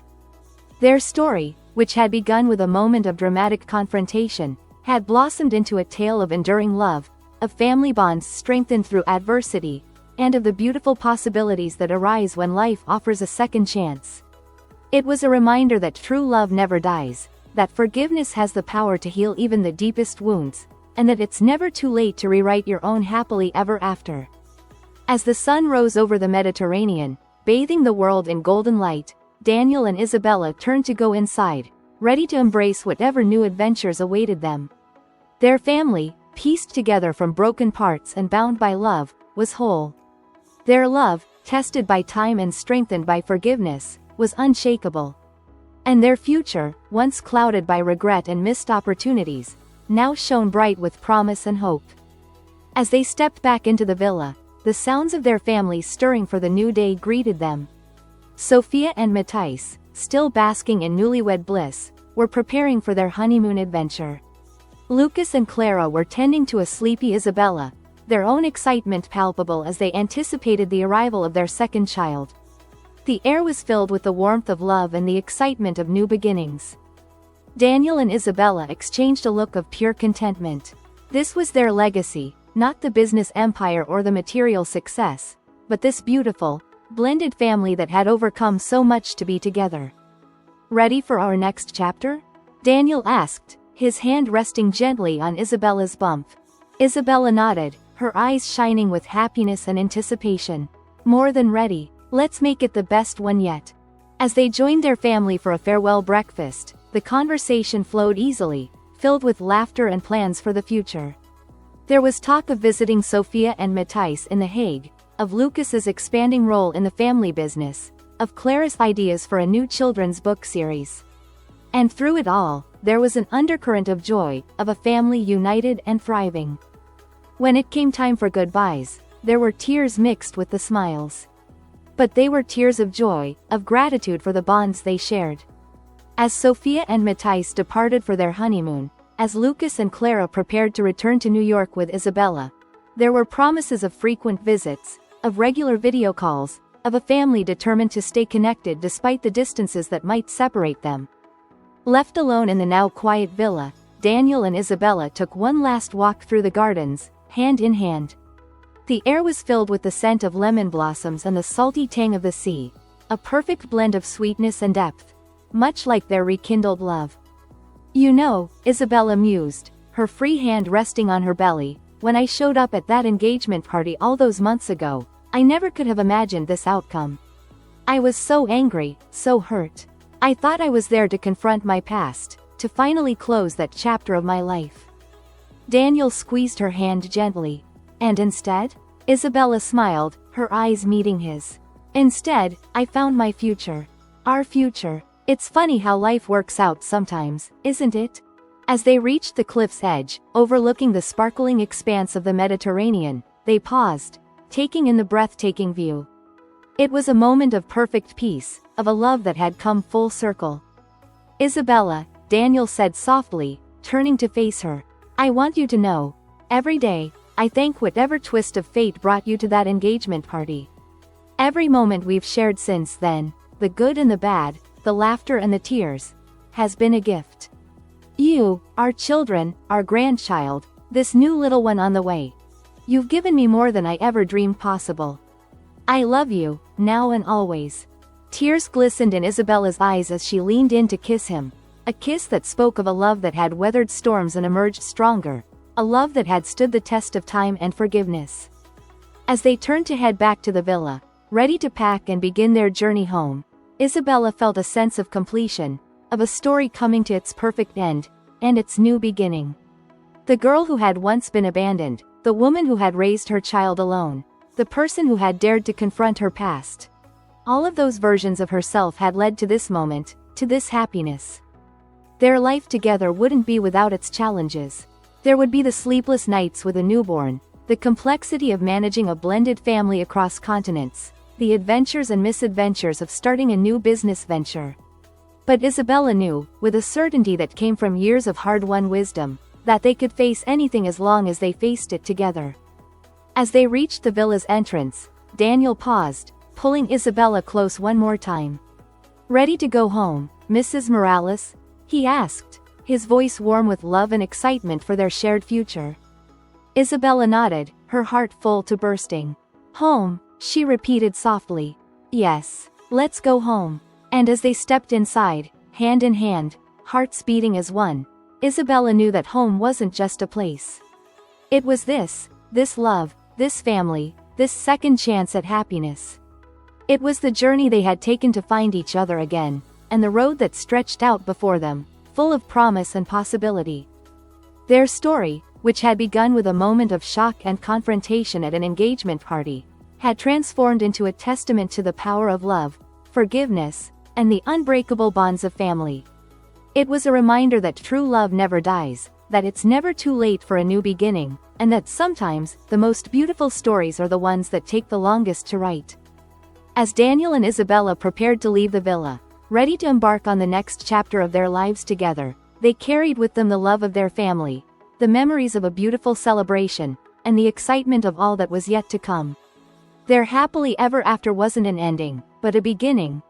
Their story, which had begun with a moment of dramatic confrontation, had blossomed into a tale of enduring love, of family bonds strengthened through adversity, and of the beautiful possibilities that arise when life offers a second chance. It was a reminder that true love never dies, that forgiveness has the power to heal even the deepest wounds, and that it's never too late to rewrite your own happily ever after. As the sun rose over the Mediterranean, bathing the world in golden light, Daniel and Isabella turned to go inside, ready to embrace whatever new adventures awaited them. Their family, pieced together from broken parts and bound by love, was whole. Their love, tested by time and strengthened by forgiveness, was unshakable. And their future, once clouded by regret and missed opportunities, now shone bright with promise and hope. As they stepped back into the villa, the sounds of their family stirring for the new day greeted them. Sophia and Matthijs, still basking in newlywed bliss, were preparing for their honeymoon adventure. Lucas and Clara were tending to a sleepy Isabella, their own excitement palpable as they anticipated the arrival of their second child. The air was filled with the warmth of love and the excitement of new beginnings. Daniel and Isabella exchanged a look of pure contentment. This was their legacy, not the business empire or the material success, but this beautiful, blended family that had overcome so much to be together. "Ready for our next chapter?" Daniel asked, his hand resting gently on Isabella's bump. Isabella nodded, her eyes shining with happiness and anticipation. "More than ready. Let's make it the best one yet." As they joined their family for a farewell breakfast, the conversation flowed easily, filled with laughter and plans for the future. There was talk of visiting Sophia and Matthijs in The Hague, of Lucas's expanding role in the family business, of Clara's ideas for a new children's book series. And through it all, there was an undercurrent of joy, of a family united and thriving. When it came time for goodbyes, there were tears mixed with the smiles. But they were tears of joy, of gratitude for the bonds they shared. As Sophia and Matthijs departed for their honeymoon, as Lucas and Clara prepared to return to New York with Isabella, there were promises of frequent visits, of regular video calls, of a family determined to stay connected despite the distances that might separate them. Left alone in the now quiet villa, Daniel and Isabella took one last walk through the gardens, hand in hand. The air was filled with the scent of lemon blossoms and the salty tang of the sea, a perfect blend of sweetness and depth. much like their rekindled love. You know, Isabella mused, her free hand resting on her belly, when I showed up at that engagement party all those months ago, I never could have imagined this outcome. I was so angry, so hurt. I thought I was there to confront my past, to finally close that chapter of my life. Daniel squeezed her hand gently. And instead? Isabella smiled, her eyes meeting his. Instead, I found my future. Our future. It's funny how life works out sometimes, isn't it? As they reached the cliff's edge, overlooking the sparkling expanse of the Mediterranean, they paused, taking in the breathtaking view. It was a moment of perfect peace, of a love that had come full circle. Isabella, Daniel said softly, turning to face her, I want you to know, every day, I thank whatever twist of fate brought you to that engagement party. Every moment we've shared since then, the good and the bad, the laughter and the tears, has been a gift. You, our children, our grandchild, this new little one on the way. You've given me more than I ever dreamed possible. I love you, now and always. Tears glistened in Isabella's eyes as she leaned in to kiss him, a kiss that spoke of a love that had weathered storms and emerged stronger, a love that had stood the test of time and forgiveness. As they turned to head back to the villa, ready to pack and begin their journey home, Isabella felt a sense of completion, of a story coming to its perfect end, and its new beginning. The girl who had once been abandoned, the woman who had raised her child alone, the person who had dared to confront her past. All of those versions of herself had led to this moment, to this happiness. Their life together wouldn't be without its challenges. There would be the sleepless nights with a newborn, the complexity of managing a blended family across continents, the adventures and misadventures of starting a new business venture. But Isabella knew, with a certainty that came from years of hard-won wisdom, that they could face anything as long as they faced it together. As they reached the villa's entrance, Daniel paused, pulling Isabella close one more time. Ready to go home, Mrs. Morales? He asked, his voice warm with love and excitement for their shared future. Isabella nodded, her heart full to bursting. Home, she repeated softly. Yes, let's go home. And as they stepped inside, hand in hand, hearts beating as one, Isabella knew that home wasn't just a place. It was this love, this family, this second chance at happiness. It was the journey they had taken to find each other again, and the road that stretched out before them, full of promise and possibility. Their story, which had begun with a moment of shock and confrontation at an engagement party, had transformed into a testament to the power of love, forgiveness, and the unbreakable bonds of family. It was a reminder that true love never dies, that it's never too late for a new beginning, and that sometimes, the most beautiful stories are the ones that take the longest to write. As Daniel and Isabella prepared to leave the villa, ready to embark on the next chapter of their lives together, they carried with them the love of their family, the memories of a beautiful celebration, and the excitement of all that was yet to come. Their happily ever after wasn't an ending, but a beginning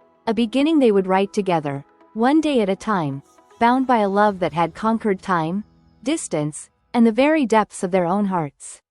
they would write together, one day at a time, bound by a love that had conquered time, distance, and the very depths of their own hearts.